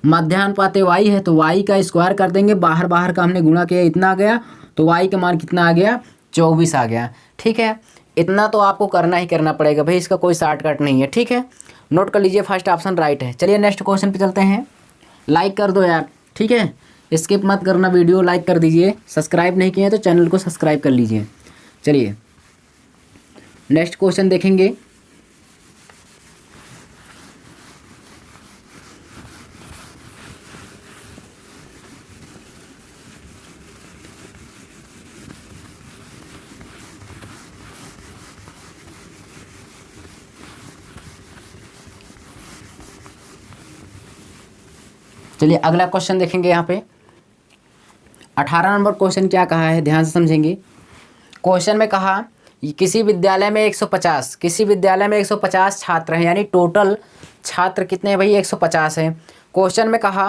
मध्यानुपाती y है, तो y का स्क्वायर कर देंगे, बाहर बाहर का हमने गुणा किया इतना आ गया, तो y का मान कितना आ गया 24 आ गया। ठीक है, इतना तो आपको करना ही करना पड़ेगा भाई, इसका कोई शॉर्टकट नहीं है। ठीक है, नोट कर लीजिए, फर्स्ट ऑप्शन राइट है। चलिए नेक्स्ट क्वेश्चन पे चलते हैं। लाइक कर दो यार, ठीक है, स्किप मत करना, वीडियो लाइक कर दीजिए, सब्सक्राइब नहीं किए तो चैनल को सब्सक्राइब कर लीजिए। चलिए नेक्स्ट क्वेश्चन देखेंगे। चलिए अगला क्वेश्चन देखेंगे। यहाँ पे 18 नंबर क्वेश्चन क्या कहा है, ध्यान से समझेंगे। क्वेश्चन में कहा किसी विद्यालय में 150 किसी विद्यालय में 150 छात्र हैं, यानी टोटल छात्र कितने हैं भाई 150 हैं। क्वेश्चन में कहा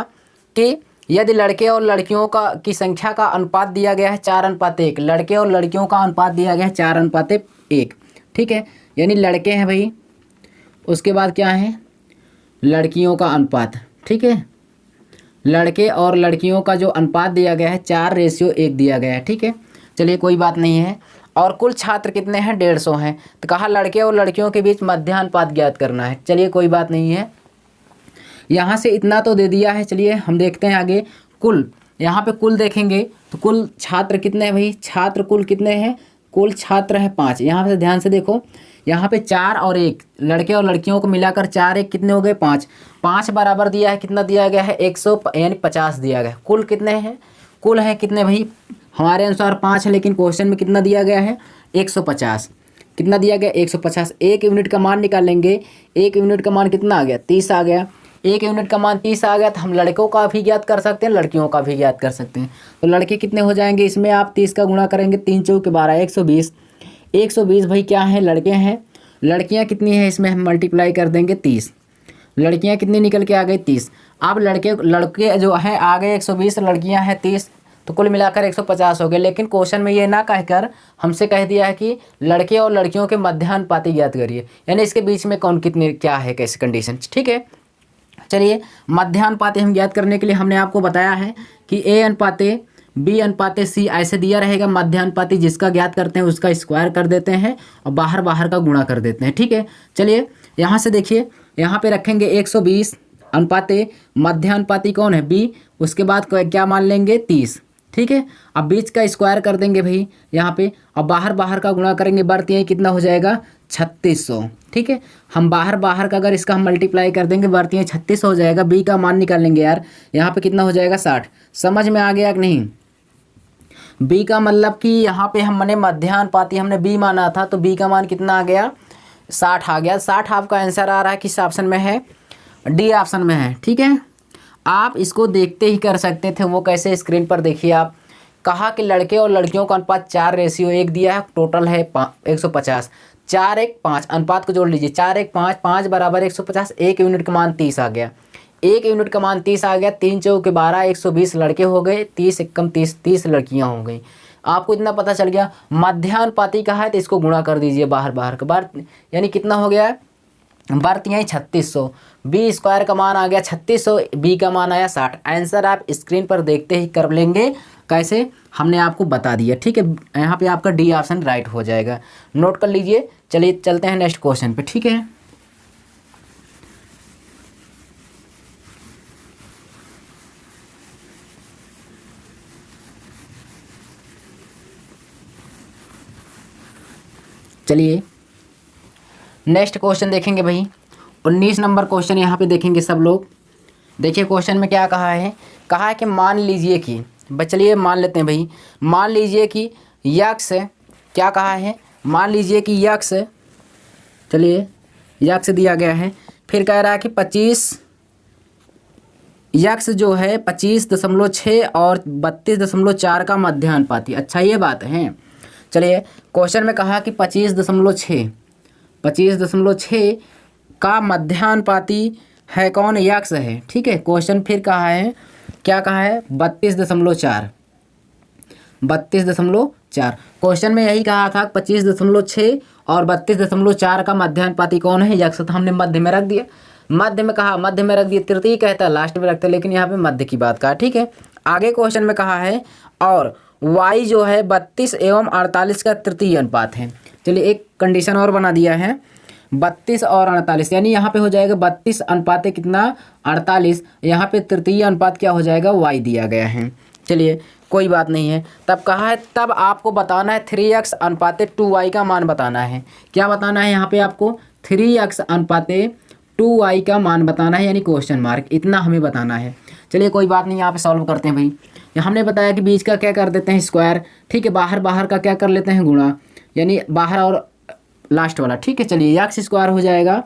कि यदि लड़के और लड़कियों की संख्या का अनुपात दिया गया है 4:1, लड़के और लड़कियों का अनुपात दिया गया है 4:1। ठीक है, यानी लड़के हैं भाई, उसके बाद क्या है लड़कियों का अनुपात। ठीक है, लड़के और लड़कियों का जो अनुपात दिया गया है 4:1 दिया गया है। ठीक है, चलिए कोई बात नहीं है। और कुल छात्र कितने हैं 150 हैं, तो कहा लड़के और लड़कियों के बीच मध्यानुपात ज्ञात करना है। चलिए कोई बात नहीं है, यहाँ से इतना तो दे दिया है। चलिए हम देखते हैं आगे कुल, यहाँ पे कुल देखेंगे तो कुल छात्र कितने हैं भाई, छात्र कुल कितने हैं, कुल छात्र है 5। यहाँ पे ध्यान से देखो, यहाँ पे 4 और 1 लड़के और लड़कियों को मिलाकर 4 1 कितने हो गए 5। 5 बराबर दिया है, कितना दिया गया है 100 यानी 50 दिया गया है। कुल कितने हैं, कुल है कितने भाई, हमारे अनुसार 5 है, लेकिन क्वेश्चन में कितना दिया गया है 150। कितना दिया गया 150। 1 यूनिट का मान निकालेंगे, 1 यूनिट का मान कितना आ गया 30 आ गया। 1 यूनिट का मान 30 आ गया, तो हम लड़कों का भी ज्ञात कर सकते हैं, लड़कियों का भी ज्ञात कर सकते हैं। तो लड़के कितने हो जाएंगे, इसमें आप 30 का गुणा करेंगे, 3 चौके 12 120। 120 भाई क्या है लड़के हैं, लड़कियां कितनी हैं इसमें हम मल्टीप्लाई कर देंगे 30। लड़कियां कितनी निकल के आ गई 30। अब लड़के जो हैं आ गए 120, लड़कियां हैं 30, तो कुल मिलाकर 150 हो गए। लेकिन क्वेश्चन में ये ना कहकर हमसे कह दिया है कि लड़के और लड़कियों के मध्यानुपाती ज्ञात करिए, यानी इसके बीच में कौन कितने क्या है कैसे कंडीशन। ठीक है, चलिए मध्यानुपाती हम ज्ञात करने के लिए हमने आपको बताया है कि A/B/C ऐसे दिया रहेगा। मध्यानुपाती जिसका ज्ञात करते हैं उसका स्क्वायर कर देते हैं और बाहर बाहर का गुणा कर देते हैं। ठीक है, चलिए यहाँ से देखिए, यहाँ पे रखेंगे 120 अनुपाते, मध्यानुपाती कौन है B, उसके बाद क्या मान लेंगे 30। ठीक है, अब बीच का स्क्वायर कर देंगे भाई यहाँ पे, अब बाहर बाहर का गुणा करेंगे, बढ़ती कितना हो जाएगा 3600। ठीक है, हम बाहर बाहर का अगर इसका हम मल्टीप्लाई कर देंगे बढ़ती 3600 हो जाएगा। बी का मान निकाल लेंगे यार, यहाँ पे कितना हो जाएगा 60। समझ में आ गया कि नहीं, बी का मतलब कि यहाँ पे हमने मध्यानुपाती हमने बी माना था, तो बी का मान कितना आ गया 60 आ गया। 60 आपका आंसर आ रहा है, किस ऑप्शन में है, डी ऑप्शन में है। ठीक है, आप इसको देखते ही कर सकते थे, वो कैसे स्क्रीन पर देखिए आप। कहा कि लड़के और लड़कियों का अनुपात 4:1 दिया है, टोटल है 150। 4 1 5 अनुपात को जोड़ लीजिए, 4 1 5 5 बराबर 150। 1 यूनिट का मान 30 आ गया, 1 यूनिट का मान 30 आ गया। 3 चौके 12 120 लड़के हो गए, 30 एकम 30 30 लड़कियां हो गई। आपको इतना पता चल गया। मध्यानुपाती का है तो इसको गुणा कर दीजिए बाहर बाहर का बार, यानी कितना हो गया बढ़ती 3600। बी स्क्वायर का मान आ गया 3600, बी का मान आया 60। आंसर आप स्क्रीन पर देखते ही कर लेंगे, कैसे हमने आपको बता दिया। ठीक है, यहाँ पे आपका डी ऑप्शन राइट हो जाएगा, नोट कर लीजिए। चलिए चलते हैं नेक्स्ट क्वेश्चन पे। ठीक है, चलिए नेक्स्ट क्वेश्चन देखेंगे भाई। 19 नंबर क्वेश्चन यहाँ पे देखेंगे सब लोग। देखिए क्वेश्चन में क्या कहा है, कहा है कि मान लीजिए कि, चलिए मान लेते हैं भाई, मान लीजिए कि यक्स, क्या कहा है, मान लीजिए कि यक्स, चलिए यक्स दिया गया है, फिर कह रहा है कि 25 यक्स जो है 25.6 और 32.4 का मध्यानुपाती। अच्छा ये बात है। चलिए क्वेश्चन में कहा कि 25.6 का मध्यानुपाती है कौन? यक्स है। ठीक है, क्वेश्चन फिर कहा है, क्या कहा है? 32.4। क्वेश्चन में यही कहा था 25.6 और 32.4 का मध्यानुपाती कौन है? यक्स। तो हमने मध्य में रख दिया। मध्य में कहा, मध्य में रख दिया, तृतीय कहता है लास्ट में रखता है, लेकिन यहाँ पे मध्य की बात कहा। ठीक है, आगे क्वेश्चन में कहा है और y जो है 32 एवं 48 का तृतीय अनुपात है। चलिए एक कंडीशन और बना दिया है, 32 और 48, यानी यहाँ पे हो जाएगा 32 अनुपात कितना? 48। यहाँ पे तृतीय अनुपात क्या हो जाएगा? y दिया गया है। चलिए कोई बात नहीं है। तब कहा है, तब आपको बताना है 3x अनुपात 2y का मान बताना है। क्या बताना है यहाँ पे आपको? 3x अनुपात 2y का मान बताना है, यानी क्वेश्चन मार्क, इतना हमें बताना है। चलिए कोई बात नहीं, यहाँ पे सॉल्व करते हैं भाई। हमने बताया कि बीच का क्या कर देते हैं? स्क्वायर। ठीक है, बाहर का क्या कर लेते हैं? गुणा, यानी बाहर और लास्ट वाला। ठीक है, चलिए x स्क्वायर हो जाएगा,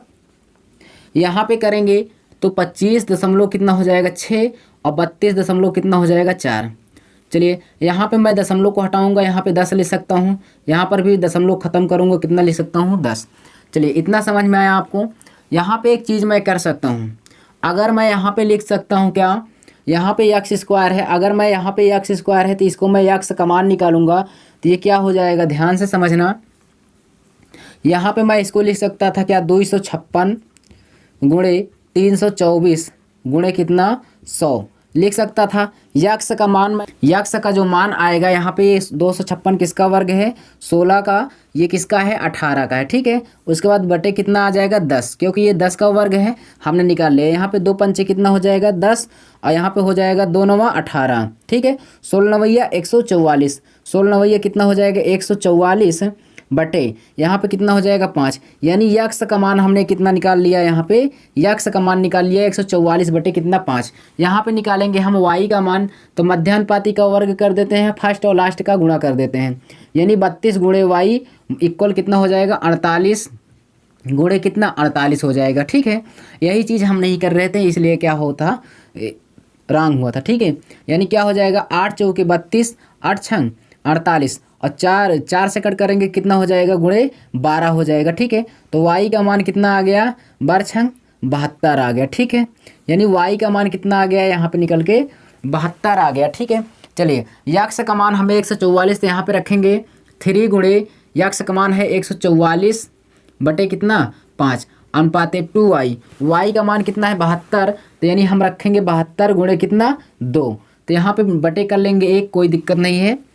यहाँ पे करेंगे तो 25 दशमलव कितना हो जाएगा? 6 और 32 दशमलव कितना हो जाएगा? 4। चलिए यहाँ पे मैं दशमलव को हटाऊंगा, यहाँ पे 10 लिख सकता हूँ, यहाँ पर भी दशमलव खत्म करूँगा, कितना लिख सकता हूँ? 10। चलिए इतना समझ में आया आपको। यहाँ पे एक चीज़ मैं कर सकता हूँ, अगर मैं यहाँ पे लिख सकता हूँ क्या? यहाँ पे x स्क्वायर है, अगर मैं यहाँ पे x स्क्वायर है तो इसको मैं x का मान निकालूंगा तो ये क्या हो जाएगा? ध्यान से समझना। यहाँ पे मैं इसको लिख सकता था क्या? 256 गुणे 324 गुणे कितना? 100 लिख सकता था। यक्स का मान, यक्स का जो मान आएगा यहाँ पे, 256 किसका वर्ग है? 16 का। ये किसका है? 18 का है। ठीक है, उसके बाद बटे कितना आ जाएगा? 10, क्योंकि ये 10 का वर्ग है, हमने निकाल लिया। यहाँ पे 2 पंचे कितना हो जाएगा? 10, और यहाँ पे हो जाएगा 2 9 18। ठीक है, 16 9 144, 16 9 कितना हो जाएगा? 144 बटे यहाँ पे कितना हो जाएगा? 5, यानी यक्स का मान हमने कितना निकाल लिया? यहाँ पे यक्स का मान निकाल लिया 144 बटे कितना? 5। यहाँ पे निकालेंगे हम y का मान, तो मध्यानुपाती का वर्ग कर देते हैं, फर्स्ट और लास्ट का गुणा कर देते हैं, यानी 32 गुणे y इक्वल कितना हो जाएगा? 48 गुणे कितना? 48 हो जाएगा। ठीक है, यही चीज़ हम नहीं कर रहे थे, इसलिए क्या होता? रॉन्ग हुआ था। ठीक है, यानी क्या हो जाएगा? 8 चौके 32, 8 छंग 48, और 4 से कट करेंगे कितना हो जाएगा? गुणे 12 हो जाएगा। ठीक है, तो y का मान कितना आ गया? 12 छंग 72 आ गया। ठीक है, यानी y का मान कितना आ गया? यहाँ पे निकल के 72 आ गया। ठीक है, चलिए यक्स का मान हमें 144 यहाँ पे रखेंगे, 3 गुणे यक्स का मान है 144 बटे कितना? 5 अनुपात 2y। y का मान कितना है? 72, तो यानी हम रखेंगे 72 गुणे कितना? 2। तो यहाँ पे बटे कर लेंगे 1, कोई दिक्कत नहीं है।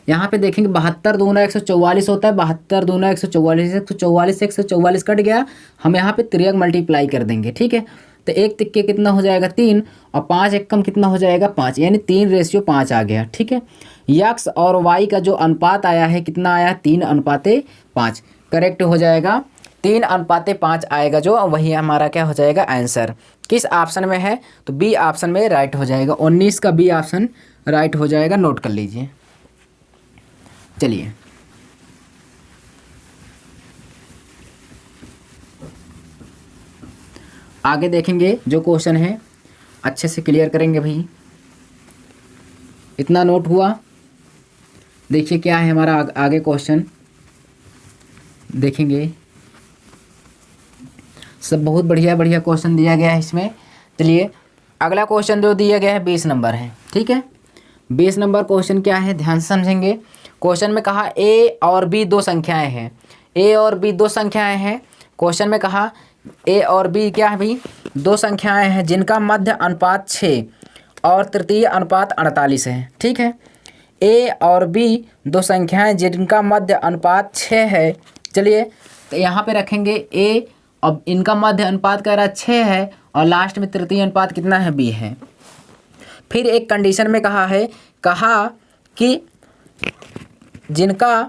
यहाँ पे देखेंगे 72 दूना 144 होता है, 72 दूना 144, 144 से 144 कट गया, हम यहाँ पे 3 मल्टीप्लाई कर देंगे। ठीक है, तो 1 तिक्के कितना हो जाएगा? 3, और 5 एकम कितना हो जाएगा? 5, यानी 3:5 आ गया। ठीक है, यक्स और वाई का जो अनुपात आया है कितना आया? 3:5। करेक्ट हो जाएगा, 3:5 आएगा, जो वही हमारा क्या हो जाएगा? आंसर। किस ऑप्शन में है? तो बी ऑप्शन में राइट हो जाएगा, 19 का बी ऑप्शन राइट हो जाएगा, नोट कर लीजिए। चलिए आगे देखेंगे, जो क्वेश्चन है अच्छे से क्लियर करेंगे भाई। इतना नोट हुआ? देखिए क्या है हमारा आगे क्वेश्चन, देखेंगे सब बहुत बढ़िया बढ़िया क्वेश्चन दिया गया है इसमें। चलिए अगला क्वेश्चन जो दिया गया है 20 नंबर है। ठीक है, 20 नंबर क्वेश्चन क्या है, ध्यान से समझेंगे। क्वेश्चन में कहा a और b दो संख्याएं हैं, a और b दो संख्याएं हैं। क्वेश्चन में कहा a और b क्या है भाई? दो संख्याएं हैं जिनका मध्य अनुपात 6 और तृतीय अनुपात 48 है। ठीक है, a और b दो संख्याएं जिनका मध्य अनुपात 6 है। चलिए तो यहाँ पे रखेंगे a, अब इनका मध्य अनुपात कह रहा 6 है, और लास्ट में तृतीय अनुपात कितना है? b है। फिर एक कंडीशन में कहा कि जिनका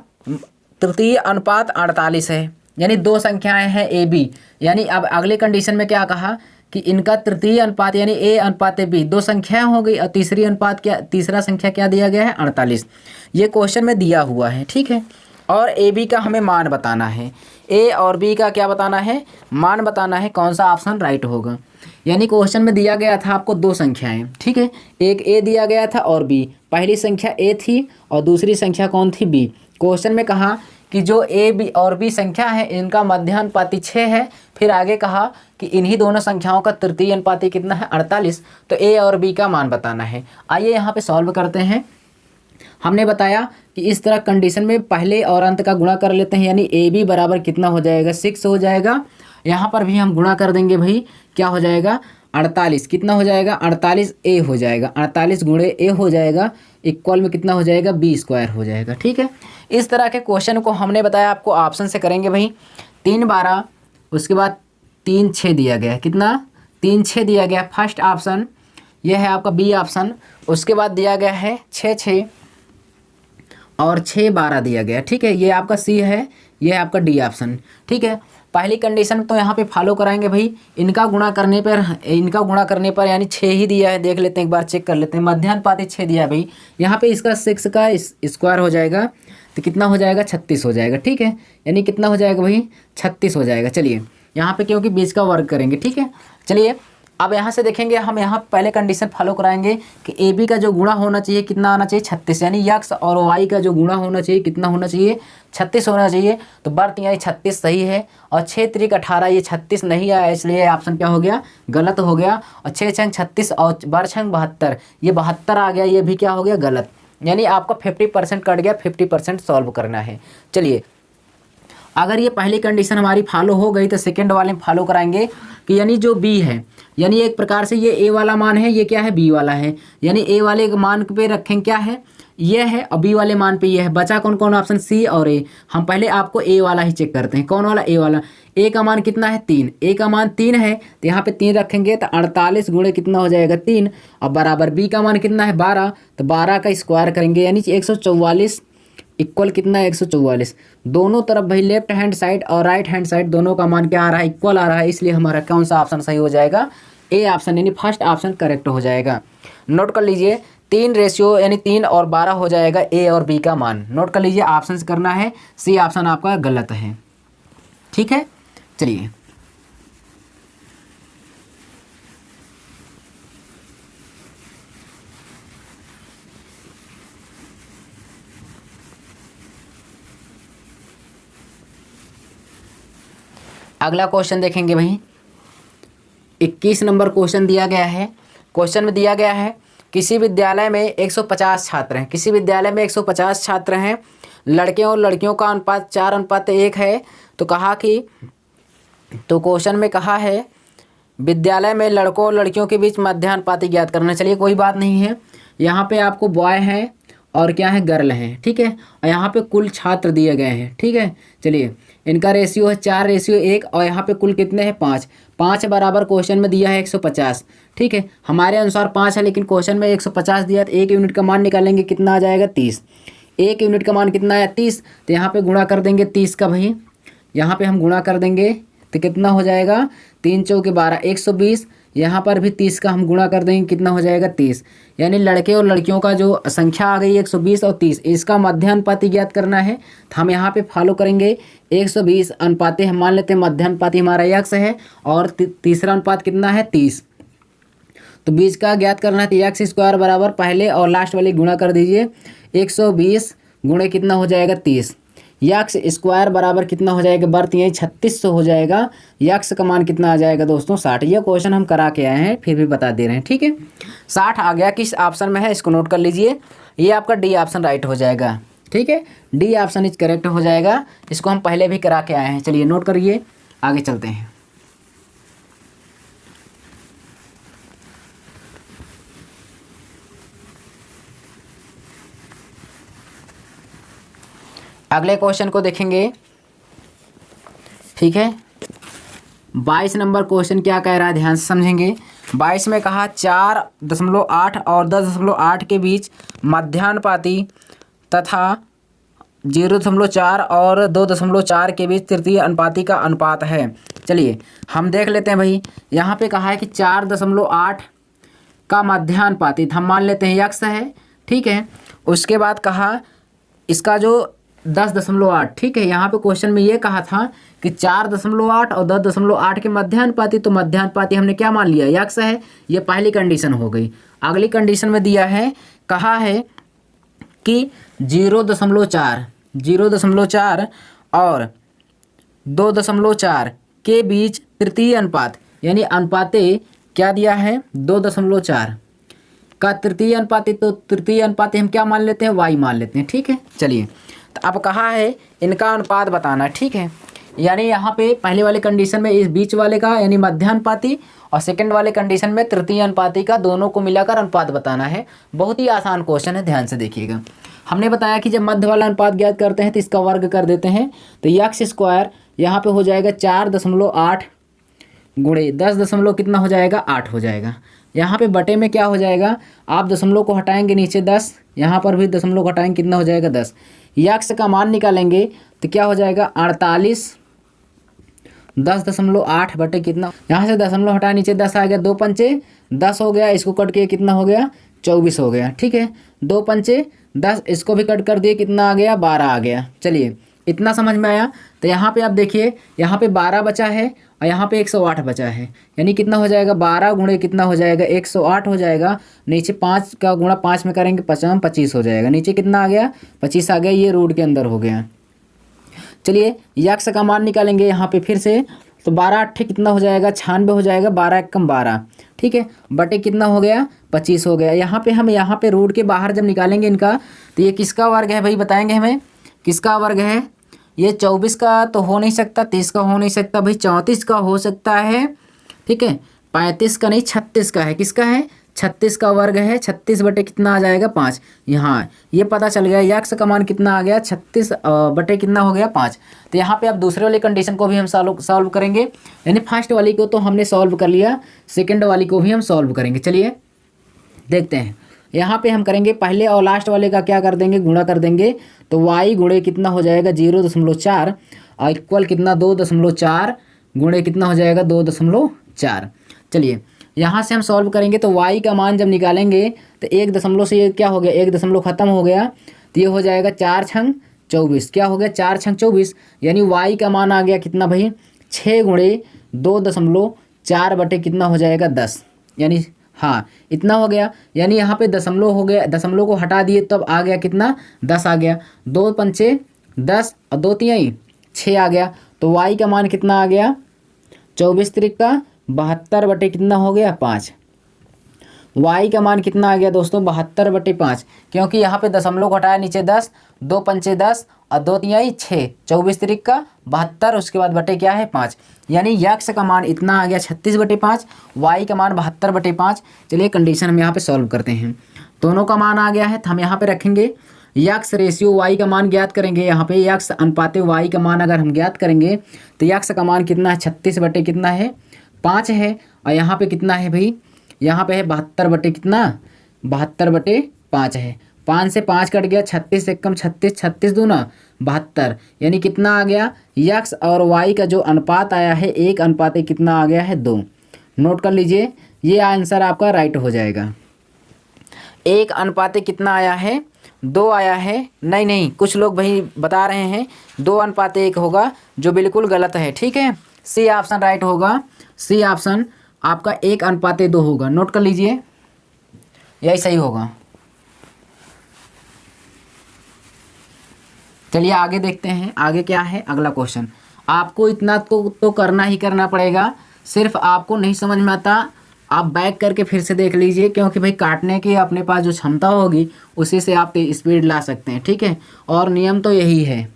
तृतीय अनुपात 48 है, यानी दो संख्याएं हैं ए बी। यानी अब अगले कंडीशन में क्या कहा कि इनका तृतीय अनुपात यानी ए अनुपात बी, दो संख्याएं हो गई, और तीसरा संख्या क्या दिया गया है? 48। ये क्वेश्चन में दिया हुआ है। ठीक है, और ए बी का हमें मान बताना है, ए और बी का क्या बताना है? मान बताना है। कौन सा ऑप्शन राइट होगा? यानी क्वेश्चन में दिया गया था आपको दो संख्याएं, ठीक है, एक ए दिया गया था और बी। पहली संख्या ए थी और दूसरी संख्या कौन थी, बी। क्वेश्चन में कहा कि जो ए बी और बी संख्या है इनका मध्यानुपाती 6 है। फिर आगे कहा कि इन्हीं दोनों संख्याओं का तृतीय अनुपाती कितना है, 48। तो ए और बी का मान बताना है। आइए यहाँ पे सॉल्व करते हैं। हमने बताया कि इस तरह कंडीशन में पहले और अंत का गुणा कर लेते हैं, यानी ए बी बराबर कितना हो जाएगा, 6 हो जाएगा। यहाँ पर भी हम गुणा कर देंगे भाई, क्या हो जाएगा, 48। कितना हो जाएगा, 48 ए हो जाएगा, 48 गुणे ए हो जाएगा, इक्वल में कितना हो जाएगा, बी स्क्वायर हो जाएगा, ठीक है। इस तरह के क्वेश्चन को हमने बताया आपको ऑप्शन से करेंगे भाई। 3 12, उसके बाद 3 6 दिया गया, कितना, 3 6 दिया गया, फर्स्ट ऑप्शन यह है आपका बी ऑप्शन। उसके बाद दिया गया है 6 6 और 6 12 दिया गया, ठीक है, ये आपका सी है, ये है आपका डी ऑप्शन, ठीक है। पहली कंडीशन तो यहाँ पे फॉलो कराएंगे भाई, इनका गुणा करने पर यानी 6 ही दिया है, देख लेते हैं एक बार, चेक कर लेते हैं। मध्यानुपाती 6 दिया है भाई, यहाँ पे इसका 6 का स्क्वायर हो जाएगा तो कितना हो जाएगा, 36 हो जाएगा, ठीक है। यानी कितना हो जाएगा भाई, 36 हो जाएगा। चलिए यहाँ पे क्योंकि बीच का वर्ग करेंगे, ठीक है। चलिए अब यहाँ से देखेंगे, हम यहाँ पहले कंडीशन फॉलो कराएंगे कि ए बी का जो गुणा होना चाहिए कितना आना चाहिए, 36, यानी यक्स और वाई का जो गुणा होना चाहिए कितना होना चाहिए, 36 होना चाहिए। तो बर्थ यहाँ 36 सही है, और 6 3 18, ये 36 नहीं आया, इसलिए ऑप्शन क्या हो गया, गलत हो गया। और 6 6 36 और बर 6 72, ये 72 आ गया, ये भी क्या हो गया, गलत। यानी आपका 50% कट गया, 50% सॉल्व करना है। चलिए अगर ये पहली कंडीशन हमारी फॉलो हो गई तो सेकंड वाले में फॉलो कराएंगे कि यानी जो बी है, यानी एक प्रकार से ये ए वाला मान है, ये क्या है, बी वाला है। यानी ए वाले के मान पे रखें क्या है, ये है, और बी वाले मान पे ये है। बचा कौन कौन ऑप्शन, सी और ए। हम पहले आपको ए वाला ही चेक करते हैं, कौन वाला, ए वाला। ए का मान कितना है, 3, ए का मान 3 है, तो यहाँ पे 3 रखेंगे तो 48 गुणे कितना हो जाएगा, 3, और बराबर बी का मान कितना है, 12, तो 12 का स्क्वायर करेंगे यानी 144 इक्वल कितना है, 144। दोनों तरफ भाई लेफ्ट हैंड साइड और राइट हैंड साइड दोनों का मान क्या आ रहा है, इक्वल आ रहा है, इसलिए हमारा कौन सा ऑप्शन सही हो जाएगा, ए ऑप्शन, यानी फर्स्ट ऑप्शन करेक्ट हो जाएगा। नोट कर लीजिए, 3 रेशियो यानी 3 और 12 हो जाएगा ए और बी का मान। नोट कर लीजिए, ऑप्शन करना है, सी ऑप्शन आपका गलत है, ठीक है। चलिए अगला क्वेश्चन देखेंगे भाई। 21 नंबर क्वेश्चन दिया गया है। क्वेश्चन में दिया गया है किसी विद्यालय में 150 छात्र हैं, किसी विद्यालय में 150 छात्र हैं, लड़के और लड़कियों का अनुपात 4:1 है। तो कहा कि, तो क्वेश्चन में कहा है विद्यालय में लड़कों और लड़कियों के बीच मध्यानुपाती ज्ञात करना। चलिए कोई बात नहीं है, यहाँ पे आपको बॉय है और क्या है, गर्ल है, ठीक है। और यहाँ पे कुल छात्र दिए गए हैं, ठीक है। चलिए इनका रेशियो है 4:1, और यहाँ पे कुल कितने हैं, 5। 5 बराबर क्वेश्चन में दिया है 150, ठीक है। हमारे अनुसार 5 है, लेकिन क्वेश्चन में 150 दिया, तो 1 यूनिट का मान निकालेंगे, कितना आ जाएगा, 30। 1 यूनिट का मान कितना है, 30, तो यहाँ पे गुणा कर देंगे 30 का भाई, यहाँ पे हम गुणा कर देंगे तो कितना हो जाएगा, 3 चौके 12, 120। यहाँ पर भी 30 का हम गुणा कर देंगे, कितना हो जाएगा, 30। यानी लड़के और लड़कियों का जो संख्या आ गई 120 और 30, इसका मध्यानुपाती ज्ञात करना है। तो हम यहाँ पे फॉलो करेंगे 120 अनुपाती, हम मान लेते हैं मध्यानुपाती हमारा यक्स है, और तीसरा अनुपात कितना है, 30। तो बीच का ज्ञात करना है, तो यक्स स्क्वायर बराबर पहले और लास्ट वाले गुणा कर दीजिए, 120 गुणे कितना हो जाएगा, 30। यक्स स्क्वायर बराबर कितना हो जाएगा, बर्थ यही 3600 हो जाएगा। यक्स का मान कितना आ जाएगा दोस्तों, 60। ये क्वेश्चन हम करा के आए हैं, फिर भी बता दे रहे हैं, ठीक है। 60 आ गया, किस ऑप्शन में है इसको नोट कर लीजिए, ये आपका डी ऑप्शन राइट हो जाएगा, ठीक है। डी ऑप्शन इज करेक्ट हो जाएगा, इसको हम पहले भी करा के आए हैं। चलिए नोट करिए, आगे चलते हैं। अगले क्वेश्चन को देखेंगे, ठीक है। 22 नंबर क्वेश्चन क्या कह रहा है, ध्यान से समझेंगे। 22 में कहा 4.8 और 10.8 के बीच मध्यानुपाती तथा 0.4 और 2.4 के बीच तृतीय अनुपाती का अनुपात है। चलिए हम देख लेते हैं भाई, यहाँ पे कहा है कि 4.8 का मध्यानुपाती हम मान लेते हैं यक्स है, ठीक है। उसके बाद कहा इसका जो 10.8। ठीक है, यहाँ पे क्वेश्चन में ये कहा था कि 4.8 और 10.8 के मध्यानुपाती, तो मध्यानुपाती हमने क्या मान लिया, यक्स है। ये पहली कंडीशन हो गई। अगली कंडीशन में दिया है, कहा है कि 0.4 और 2.4 के बीच तृतीय अनुपात, यानी अनुपाते क्या दिया है, 2.4 का तृतीय अनुपाती, तो तृतीय अनुपाती हम क्या मान लेते हैं, y मान लेते हैं। ठीक है, चलिए, तो अब कहा है इनका अनुपात बताना। ठीक है, यानी यहाँ पे पहले वाले कंडीशन में इस बीच वाले का यानी मध्यानुपाती और सेकंड वाले कंडीशन में तृतीय अनुपाती का, दोनों को मिलाकर अनुपात बताना है। बहुत ही आसान क्वेश्चन है, ध्यान से देखिएगा। हमने बताया कि जब मध्य वाला अनुपात ज्ञात करते हैं तो इसका वर्ग कर देते हैं, तो यक्स स्क्वायर यहाँ पे हो जाएगा 4.8 गुणे 10 कितना हो जाएगा, 8 हो जाएगा। यहाँ पे बटे में क्या हो जाएगा, आप दशमलव को हटाएंगे नीचे 10, यहाँ पर भी दशमलव हटाएंगे, कितना हो जाएगा 10। यक्स का मान निकालेंगे तो क्या हो जाएगा 48, 10.8 बटे कितना, यहाँ से दशमलव हटाए नीचे 10 आ गया, 2 पंचे 10 हो गया, इसको कट के कितना हो गया 24 हो गया। ठीक है, 2 पंचे 10, इसको भी कट कर दिए, कितना आ गया 12 आ गया। चलिए, इतना समझ में आया। तो यहाँ पे आप देखिए, यहाँ पे 12 बचा है और यहाँ पे 108 बचा है, यानी कितना हो जाएगा 12 गुणे कितना हो जाएगा 108 हो जाएगा। नीचे 5 का गुणा 5 में करेंगे 25 हो जाएगा। नीचे कितना आ गया 25 आ गया, ये रूट के अंदर हो गया। चलिए, यक्स का मान निकालेंगे यहाँ पे फिर से, तो 12 8 कितना हो जाएगा 96 हो जाएगा, 12 एकम 12। ठीक है, बटे कितना हो गया 25 हो गया। यहाँ पे हम यहाँ पे रूट के बाहर जब निकालेंगे इनका, तो ये किसका वर्ग है भाई, बताएंगे हमें किसका वर्ग है। ये 24 का तो हो नहीं सकता, 30 का हो नहीं सकता भाई, 34 का हो सकता है। ठीक है, 35 का नहीं, 36 का है। किसका है, 36 का वर्ग है। 36 बटे कितना आ जाएगा 5। यहाँ ये पता चल गया, यक्स का मान कितना आ गया 36 बटे कितना हो गया 5। तो यहाँ पे अब दूसरे वाली कंडीशन को भी हम सॉल्व करेंगे, यानी फर्स्ट वाली को तो हमने सॉल्व कर लिया, सेकेंड वाली को भी हम सॉल्व करेंगे। चलिए देखते हैं, यहाँ पे हम करेंगे पहले और लास्ट वाले का क्या कर देंगे, गुणा कर देंगे। तो y गुणे कितना हो जाएगा 0.4 और इक्वल कितना 2.4 गुणे कितना हो जाएगा 2.4। चलिए, यहाँ से हम सॉल्व करेंगे, तो y का मान जब निकालेंगे तो 1 दशमलव से ये क्या हो गया, 1 दशमलव खत्म हो गया, तो ये हो जाएगा 4 छंग 24। क्या हो गया 4 छंग 24, यानी y का मान आ गया कितना भाई 6 गुणे 2.4 बटे कितना हो जाएगा 10, यानी हाँ इतना हो गया। यानी यहाँ पे दशमलव हो गया, दशमलव को हटा दिए तब आ गया कितना 10 आ गया। 2 पंचे 10 और 2 तिहाई 6 आ गया। तो y का मान कितना आ गया 24 त्रिका 72 बटे कितना हो गया 5। y का मान कितना आ गया दोस्तों 72 बटे 5, क्योंकि यहाँ पे दशमलव घटाया नीचे 10, 2 पंचे 10 और 2 तिहाई 6, 24 त्रिका 72, उसके बाद बटे क्या है 5, यानी यक्स का मान इतना आ गया 36 बटे 5, y का मान 72 बटे 5। चलिए कंडीशन हम यहाँ पे सॉल्व करते हैं। दोनों का मान आ गया है, तो हम यहाँ पे रखेंगे यक्स रेशियो y का मान ज्ञात करेंगे। यहाँ पे यक्स अनुपाते y का मान अगर हम ज्ञात करेंगे तो यक्स का मान कितना है 36 बटे कितना है 5 है, और यहाँ पे कितना है भाई, यहाँ पे है 72 बटे कितना 72 बटे 5 है। 5 से 5 कट गया, 36 एक कम 36, 36 दूना 72, यानी कितना आ गया यक्स और वाई का जो अनुपात आया है 1 अनुपात कितना आ गया है 2। नोट कर लीजिए, ये आंसर आपका राइट हो जाएगा। 1 अनुपात कितना आया है 2 आया है, नहीं कुछ लोग भाई बता रहे हैं 2 अनुपात 1 होगा, जो बिल्कुल गलत है। ठीक है, सी ऑप्शन राइट होगा, सी ऑप्शन आपका 1 अनुपात 2 होगा। नोट कर लीजिए, यही सही होगा। चलिए आगे देखते हैं, आगे क्या है अगला क्वेश्चन। आपको इतना तो करना ही करना पड़ेगा, सिर्फ आपको नहीं समझ में आता आप बैक करके फिर से देख लीजिए, क्योंकि भाई काटने की अपने पास जो क्षमता होगी उसी से आप स्पीड ला सकते हैं। ठीक है, और नियम तो यही है।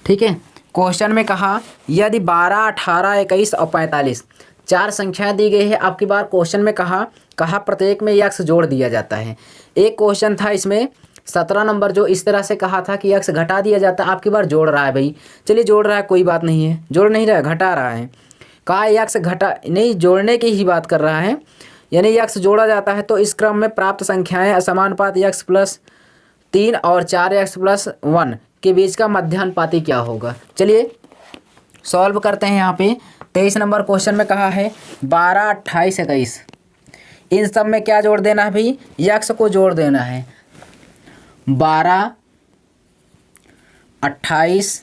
ठीक है, क्वेश्चन में कहा यदि 12, 18, 21 और 45 4 संख्याएं दी गई है, आपकी बार क्वेश्चन में कहा प्रत्येक में यक्स जोड़ दिया जाता है। एक क्वेश्चन था इसमें 17 नंबर, जो इस तरह से कहा था कि यक्स घटा दिया जाता है, आपकी बार जोड़ रहा है भाई। चलिए जोड़ रहा है, कोई बात नहीं है, जोड़ नहीं रहा है, घटा रहा है। कहा यक्स घटा नहीं, जोड़ने की ही बात कर रहा है, यानी यक्स जोड़ा जाता है। तो इस क्रम में प्राप्त संख्याएं असमानुपात यक्स प्लस 3 और 4 यक्स प्लस 1 के बीच का मध्यानुपाती क्या होगा। चलिए सॉल्व करते हैं। यहाँ पे 23 नंबर क्वेश्चन में कहा है 12, 28, 21, इन सब में क्या जोड़ देना है भाई, यक्स को जोड़ देना है। 12, 28,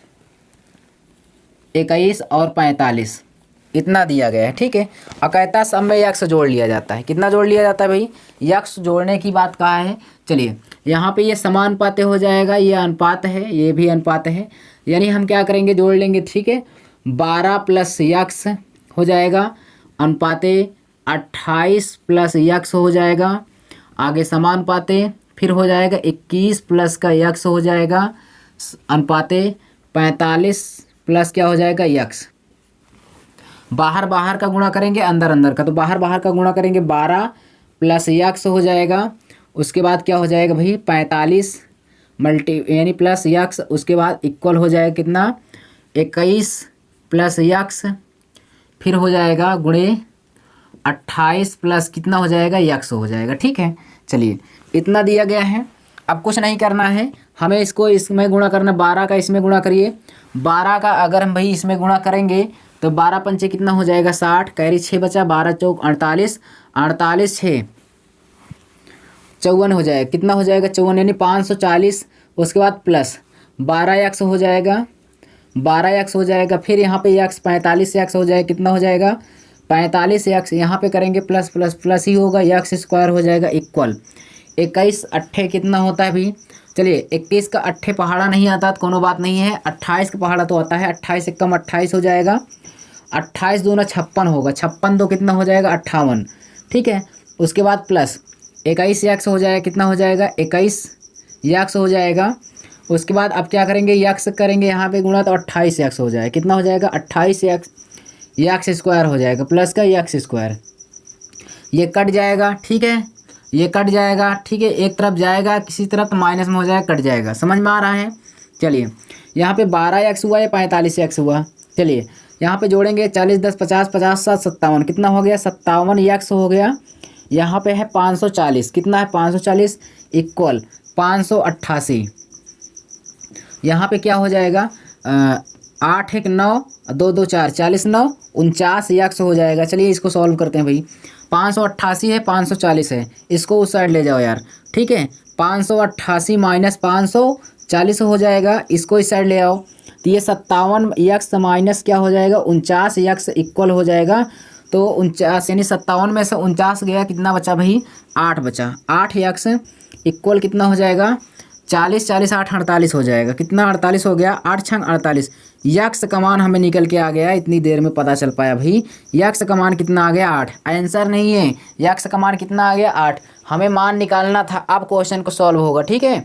21 और 45 इतना दिया गया है। ठीक है, और कहता सब में यक्स जोड़ लिया जाता है। कितना जोड़ लिया जाता है भाई? यक्स जोड़ने की बात कहा है। चलिए यहाँ पे ये समानुपाते हो जाएगा, ये अनुपात है, ये भी अनुपात है, यानी हम क्या करेंगे, जोड़ लेंगे। ठीक है, 12 प्लस यक्स हो जाएगा, अनुपाते 28 प्लस यक्स हो जाएगा, आगे समानुपाते फिर हो जाएगा 21 प्लस का यक्स हो जाएगा, अनुपाते 45 प्लस क्या हो जाएगा, यक्स। बाहर बाहर का गुणा करेंगे, अंदर अंदर का, तो बाहर बाहर का गुणा करेंगे, 12 प्लस यक्स हो जाएगा, उसके बाद क्या हो जाएगा भाई, 45 मल्टी यानी प्लस यक्स, उसके बाद इक्वल हो जाएगा कितना, 21 प्लस यक्स, फिर हो जाएगा गुणे 28 प्लस कितना हो जाएगा, यक्स हो जाएगा। ठीक है, चलिए इतना दिया गया है। अब कुछ नहीं करना है हमें, इसको इसमें गुणा करना, 12 का इसमें गुणा करिए, 12 का अगर हम भाई इसमें गुणा करेंगे तो 12 पंचे कितना हो जाएगा, 60, कैरी 6 बचा, 12 चौक 48, 48 6 54 हो जाएगा, कितना हो जाएगा 54 यानी 540, उसके बाद प्लस 12 यक्स हो जाएगा, 12 यक्स हो जाएगा, फिर यहाँ पे यक्स 45 यक्स हो जाएगा, कितना हो जाएगा 45 यक्स, यहाँ पे करेंगे प्लस प्लस प्लस ही होगा, यक्स स्क्वायर हो जाएगा इक्वल 21 अट्ठे कितना होता है भाई, चलिए 21 का अट्ठे पहाड़ा नहीं आता तो कोनो बात नहीं है, 28 का पहाड़ा तो आता है, 28 से कम 28 हो जाएगा, 28 दूना 56 होगा, 56 दो कितना हो जाएगा 58। ठीक है, उसके बाद प्लस 21 यक्स हो जाएगा, कितना हो जाएगा 21 यक्स हो जाएगा, उसके बाद अब क्या करेंगे, यक्स करेंगे यहाँ पे गुणा तो 28 यक्स हो जाएगा, कितना हो जाएगा 28 यक्स स्क्वायर हो जाएगा, प्लस का यक्स स्क्वायर, ये कट जाएगा। ठीक है, ये कट जाएगा। ठीक है, एक तरफ जाएगा किसी तरफ तो माइनस में हो जाएगा, कट जाएगा, समझ में आ रहा है। चलिए यहाँ पे 12 यक्स हुआ, या 45 यक्स हुआ, चलिए यहाँ पे जोड़ेंगे 40 10 50 50 7 57 कितना हो गया, 57 यक्स हो गया, यहाँ पे है 540, कितना है 540 इक्वल 588, यहाँ पे क्या हो जाएगा 8 1 9 2 2 4 40 9 49 यक्स हो जाएगा। चलिए इसको सॉल्व करते हैं भाई, 588 है 540 है, इसको उस साइड ले जाओ यार। ठीक है, 588 माइनस 540 हो जाएगा, इसको इस साइड ले आओ, तो ये 57 यक्स माइनस क्या हो जाएगा 49 यक्स इक्वल हो जाएगा, तो 49 यानी 57 में से 49 गया, कितना बचा भाई 8 बचा, 8 यक्स इक्वल कितना हो जाएगा 40 40 8 48 हो जाएगा, कितना 48 हो गया, 8 छंग 48, यक्स का मान हमें निकल के आ गया, इतनी देर में पता चल पाया भाई, यक्स का मान कितना आ गया 8, आंसर नहीं है, यक्स का मान कितना आ गया 8, हमें मान निकालना था। अब क्वेश्चन को सॉल्व होगा। ठीक है,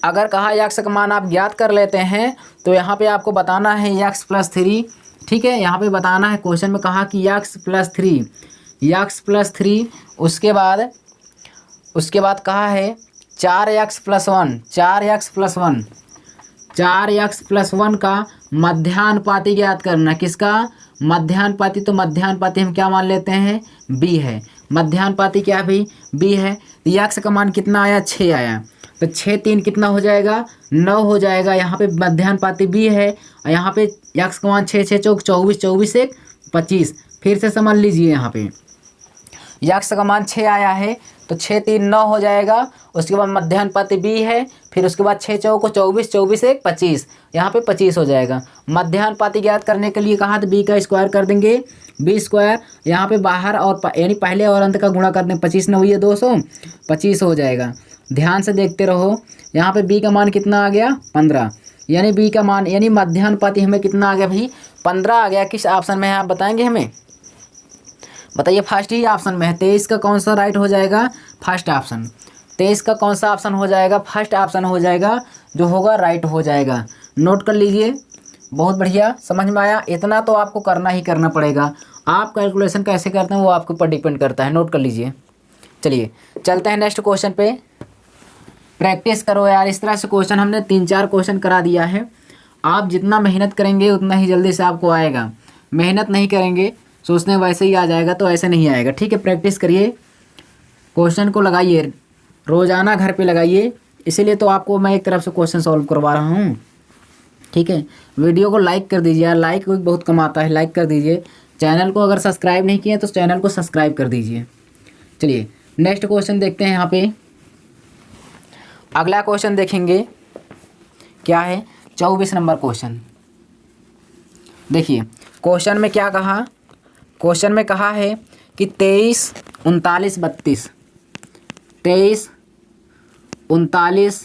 अगर कहा यक्स का मान आप ज्ञात कर लेते हैं तो यहाँ पे आपको बताना है यक्स प्लस 3। ठीक है, यहाँ पे बताना है, क्वेश्चन में कहा कि यक्स प्लस 3, यक्स प्लस 3, उसके बाद कहा है 4x plus 1, 4x plus 1, 4x plus 1 का मध्यानुपाती ज्ञात करना, किसका मध्यानुपाती, तो मध्यानुपाती हम क्या मान लेते हैं b है, मध्यानुपाती क्या है भाई b है, यक्स का मान कितना आया 6 आया, तो 6 3 कितना हो जाएगा 9 हो जाएगा, यहाँ पे मध्यानुपाती b है, और यहाँ पे यक्स का मान 6 6 चौक 24 24 1 25, फिर से समझ लीजिए, यहाँ पे यक्स का मान 6 आया है तो 6 3 9 हो जाएगा, उसके बाद मध्यानुपाती b है, फिर उसके बाद 6 चौको 24 24 1 25, यहाँ पे 25 हो जाएगा। मध्यानुपाती ज्ञात करने के लिए कहा तो b का स्क्वायर कर देंगे, b स्क्वायर, यहाँ पे बाहर और यानी पहले और अंत का गुणा कर दें, 25 9 ये 225 हो जाएगा। ध्यान से देखते रहो, यहाँ पे b का मान कितना आ गया 15, यानी b का मान यानी मध्यानुपाती हमें कितना आ गया भाई 15 आ गया। किस ऑप्शन में है आप बताएंगे हमें, बताइए, फर्स्ट ही ऑप्शन में है, 23 का कौन सा राइट हो जाएगा, फर्स्ट ऑप्शन, 23 का कौन सा ऑप्शन हो जाएगा, फर्स्ट ऑप्शन हो जाएगा, जो होगा राइट हो जाएगा। नोट कर लीजिए, बहुत बढ़िया, समझ में आया। इतना तो आपको करना ही करना पड़ेगा, आप कैलकुलेशन कैसे करते हैं वो आपके ऊपर डिपेंड करता है, नोट कर लीजिए। चलिए चलते हैं नेक्स्ट क्वेश्चन पे, प्रैक्टिस करो यार, इस तरह से क्वेश्चन हमने 3-4 क्वेश्चन करा दिया है, आप जितना मेहनत करेंगे उतना ही जल्दी से आपको आएगा, मेहनत नहीं करेंगे सोचने वैसे ही आ जाएगा तो ऐसे नहीं आएगा। ठीक है, प्रैक्टिस करिए, क्वेश्चन को लगाइए, रोज़ाना घर पे लगाइए, इसीलिए तो आपको मैं एक तरफ से क्वेश्चन सॉल्व करवा रहा हूँ। ठीक है, वीडियो को लाइक कर दीजिए यार, लाइक बहुत कम आता है, लाइक कर दीजिए। चैनल को अगर सब्सक्राइब नहीं किए तो चैनल को सब्सक्राइब कर दीजिए। चलिए नेक्स्ट क्वेश्चन देखते हैं। यहाँ पे अगला क्वेश्चन देखेंगे क्या है 24 नंबर क्वेश्चन। देखिए क्वेश्चन में क्या कहा, क्वेश्चन में कहा है कि 23 39 32, 23 39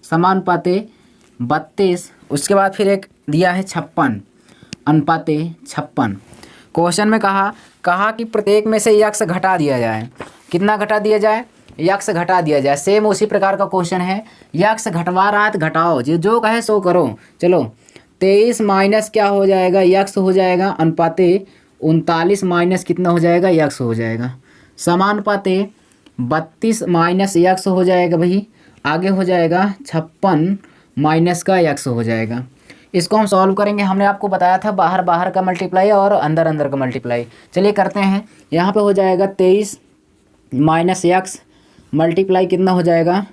समानुपाते 32, उसके बाद फिर एक दिया है 56 अनुपाते 56। क्वेश्चन में कहा कि प्रत्येक में से यक्स घटा दिया जाए। कितना घटा दिया जाए, यक्स घटा दिया जाए। सेम उसी प्रकार का क्वेश्चन है, यक्स घटवा रहा है तो घटाओ, जो कहे सो करो। चलो 23 माइनस क्या हो जाएगा, यक्स हो जाएगा अनुपाते 39 माइनस कितना हो जाएगा, यक्स हो जाएगा, समानुपाते 32 माइनस यक्स हो जाएगा भाई, आगे हो जाएगा 56 माइनस का यक्स हो जाएगा। इसको हम सॉल्व करेंगे। हमने आपको बताया था बाहर बाहर का मल्टीप्लाई और अंदर अंदर का मल्टीप्लाई। चलिए करते हैं। यहाँ पे हो जाएगा 23 माइनस यक्स मल्टीप्लाई कितना हो जाएगा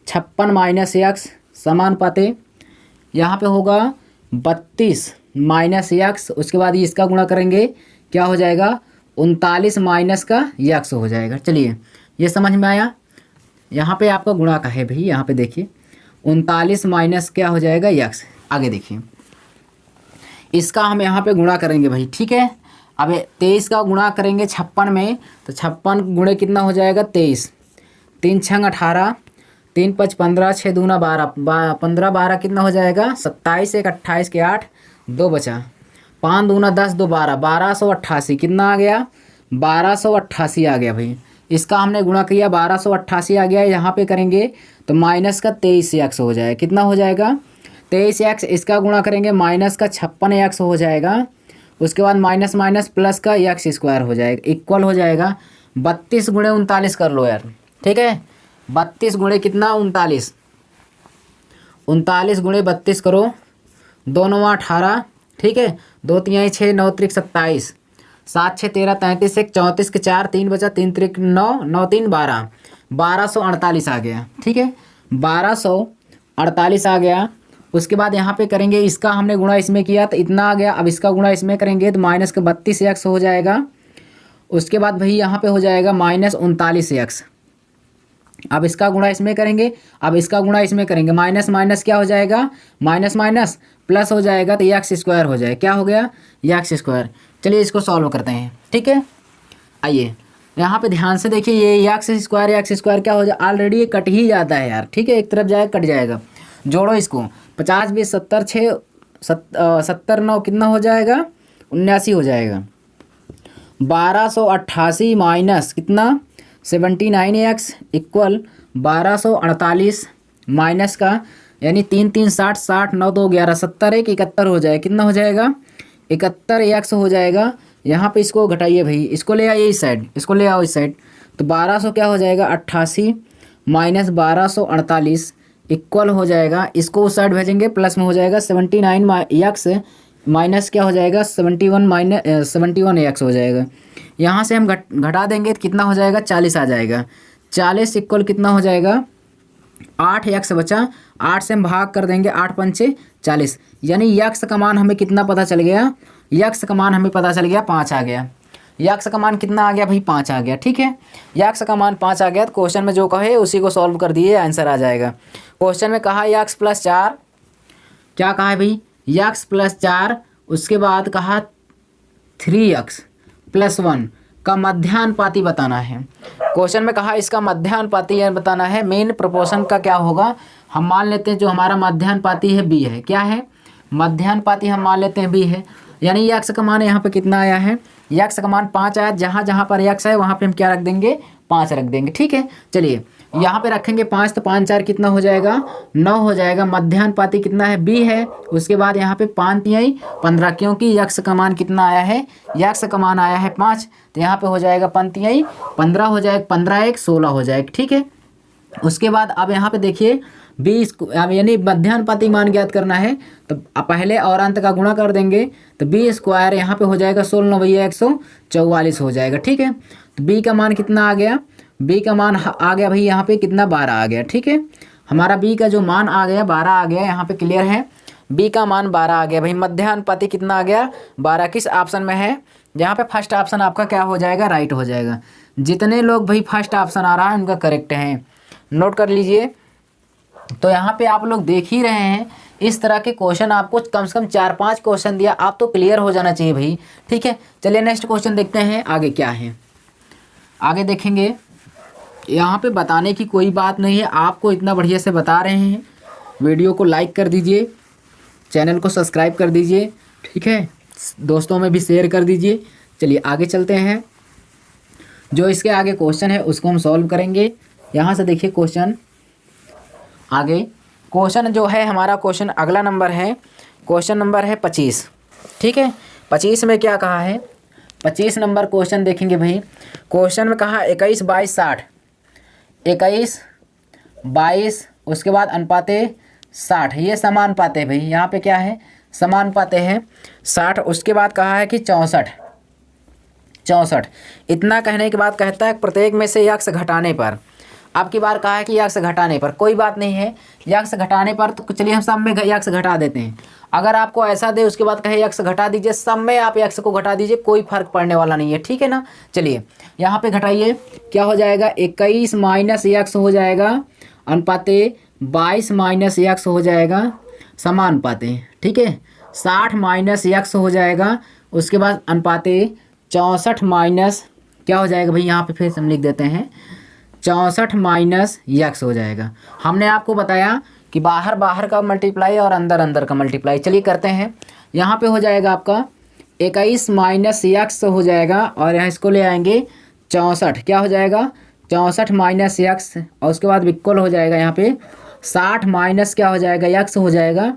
56 माइनस यक्स समानुपाते, यहाँ पे होगा 32 माइनस यक्स, उसके बाद इसका गुणा करेंगे क्या हो जाएगा 39 माइनस का यक्स हो जाएगा। चलिए ये समझ में आया। यहाँ पे आपका गुणा का है भाई, यहाँ पे देखिए 39 माइनस क्या हो जाएगा यक्स। आगे देखिए इसका हम यहाँ पे गुणा करेंगे भाई, ठीक है। अब 23 का गुणा करेंगे 56 में, तो 56 गुणे कितना हो जाएगा 23, 3 छंग 18, 3 5 15, 6 दूना 12, 15 12 कितना हो जाएगा 27, 1 28 के 8, 2 बचा, 5 दूना 10, 2 12, 1288 कितना आ गया 1288 आ गया भाई। इसका हमने गुणा किया 1288 आ गया। यहाँ पे करेंगे तो माइनस का 23 एक्स हो जाएगा, कितना हो जाएगा 23 एक्स, इसका गुणा करेंगे माइनस का 56 एक्स हो जाएगा, उसके बाद माइनस माइनस प्लस का एक्स स्क्वायर हो जाएगा, इक्वल हो जाएगा 32 गुणे 39 कर लो यार, ठीक है। 32 गुणे कितना 39, 39 गुणे 32 करो, 2 9 18, ठीक है, 2 3 6, 9 3 27, 7 6 13 33, 1 34 के 4, 3 बचा, 3 3 9, 9 3 12, 1248 आ गया, ठीक है, 1248 आ गया। उसके बाद यहाँ पे करेंगे, इसका हमने गुणा इसमें किया तो इतना आ गया, अब इसका गुणा इसमें करेंगे तो माइनस का 32 एक्स हो जाएगा। उसके बाद भाई यहाँ पे हो जाएगा माइनस 39 एक्स। अब इसका गुणा इसमें करेंगे, अब इसका गुणा इसमें करेंगे, माइनस माइनस क्या हो जाएगा माइनस माइनस प्लस हो जाएगा, तो एक्स स्क्वायर हो जाएगा, क्या हो गया एक्स स्क्वायर। चलिए इसको सॉल्व करते हैं, ठीक है। आइए यहाँ पे ध्यान से देखिए, ये एक्स स्क्वायर क्या हो जाए, ऑलरेडी ये कट ही जाता है यार, ठीक है, एक तरफ जाएगा कट जाएगा। जोड़ो इसको, 50 20 70 6 70 9 कितना हो जाएगा 79 हो जाएगा। 1288 माइनस कितना 79 एक्स इक्वल 1248 माइनस का, यानी 3 3 60 60 9 2 11 70 1 71 हो जाएगा, कितना हो जाएगा 71 एक्स हो जाएगा। यहाँ पे इसको घटाइए भाई, इसको ले आइए इस साइड, इसको ले आओ इस साइड, तो 1200 क्या हो जाएगा 88 माइनस 1248 इक्वल हो जाएगा, इसको उस साइड भेजेंगे प्लस में हो जाएगा 79 एक्स माइनस क्या हो जाएगा 71 माइनस 71 एक्स हो जाएगा। यहाँ से हम घटा देंगे तो कितना हो जाएगा 40 आ जाएगा, 40 इक्वल कितना हो जाएगा 8 एक्स बचा, 8 से हम भाग कर देंगे, 8 पंचे 40, यानी यक्स का मान हमें कितना पता चल गया, यक्स का मान हमें पता चल गया 5 आ गया। यक्स का मान कितना आ गया भाई 5 आ गया, ठीक है। यक्स का मान 5 आ गया तो क्वेश्चन में जो कहे उसी को सॉल्व कर दिए, आंसर आ जाएगा। क्वेश्चन में कहा यक्स प्लस 4, क्या कहा है भाई यक्स प्लस 4, उसके बाद कहा 3x प्लस 1 का मध्यानुपाती बताना है। क्वेश्चन में कहा इसका मध्यानुपाती बताना है, मेन प्रोपोर्शन का क्या होगा, हम मान लेते हैं जो हमारा मध्यानुपाती है b है, क्या है मध्यानुपाती हम मान लेते हैं b है, यानी यक्स का मान यहाँ पे कितना आया है, यक्स का मान 5 आया, जहाँ जहाँ पर यक्स है वहाँ पे हम क्या रख देंगे 5 रख देंगे, ठीक है। चलिए यहाँ पे रखेंगे 5, तो 5 4 कितना हो जाएगा 9 हो जाएगा। मध्यानुपाती कितना है b है, उसके बाद यहाँ पे 5 3 15, क्योंकि यक्स का मान कितना आया है, यक्स का मान आया है 5, तो यहाँ पे हो जाएगा 5 3 15 हो जाएगा, 15 1 16 हो जाएगा, ठीक है। उसके बाद अब यहाँ पे देखिए यानी मध्यानुपाती मान ज्ञात करना है, तो पहले और अंत का गुणा कर देंगे, तो बी स्क्वायर यहाँ पे हो जाएगा 16 भैया 144 हो जाएगा, ठीक है। तो बी का मान कितना आ गया, बी का मान आ गया भाई यहाँ पे कितना 12 आ गया, ठीक है। हमारा बी का जो मान आ गया 12 आ गया, यहाँ पे क्लियर है, बी का मान 12 आ गया भाई। मध्यानुपाती कितना आ गया 12, किस ऑप्शन में है, यहाँ पे फर्स्ट ऑप्शन आपका क्या हो जाएगा राइट हो जाएगा। जितने लोग भाई फर्स्ट ऑप्शन आ रहा है उनका करेक्ट है, नोट कर लीजिए। तो यहाँ पे आप लोग देख ही रहे हैं, इस तरह के क्वेश्चन आपको कम से कम 4-5 क्वेश्चन दिया, आप तो क्लियर हो जाना चाहिए भाई। ठीक है, चलिए नेक्स्ट क्वेश्चन देखते हैं आगे क्या है। आगे देखेंगे, यहाँ पे बताने की कोई बात नहीं है, आपको इतना बढ़िया से बता रहे हैं। वीडियो को लाइक कर दीजिए, चैनल को सब्सक्राइब कर दीजिए, ठीक है, दोस्तों में भी शेयर कर दीजिए। चलिए आगे चलते हैं, जो इसके आगे क्वेश्चन है उसको हम सॉल्व करेंगे। यहाँ से देखिए क्वेश्चन आगे, क्वेश्चन जो है हमारा क्वेश्चन अगला नंबर है, क्वेश्चन नंबर है 25। ठीक है, 25 में क्या कहा है, 25 नंबर क्वेश्चन देखेंगे भाई। क्वेश्चन में कहा 21, 22, 60, 21, 22, उसके बाद अनुपाते 60, ये समानुपाते है भाई। यहाँ पे क्या है, समानुपाते हैं 60। उसके बाद कहा है कि 64। इतना कहने के बाद कहता है प्रत्येक में से यक्स घटाने पर, अब की बार कहा है कि यक्स घटाने पर, कोई बात नहीं है, यक्स घटाने पर तो चलिए हम सब में यक्स घटा देते हैं। अगर आपको ऐसा दे उसके बाद कहे यक्स घटा दीजिए, सब में आप यक्स को घटा दीजिए, कोई फर्क पड़ने वाला नहीं है। ठीक है ना, चलिए यहाँ पे घटाइए, क्या हो जाएगा, 21 माइनस यक्स हो जाएगा, अनुपाते 22 माइनस यक्स हो जाएगा, समानुपाते। ठीक है, 60 माइनस यक्स हो जाएगा, उसके बाद अनुपाते 64 माइनस क्या हो जाएगा भाई, यहाँ पे फिर हम लिख देते हैं 64 माइनस यक्स हो जाएगा। हमने आपको बताया कि बाहर बाहर का मल्टीप्लाई और अंदर अंदर का मल्टीप्लाई। चलिए करते हैं, यहाँ पे हो जाएगा आपका 21 माइनस यक्स हो जाएगा, और यहाँ इसको ले आएंगे 64, क्या हो जाएगा 64 माइनस यक्स, और उसके बाद इक्वल हो जाएगा यहाँ पे 60 माइनस क्या हो जाएगा यक्स हो जाएगा,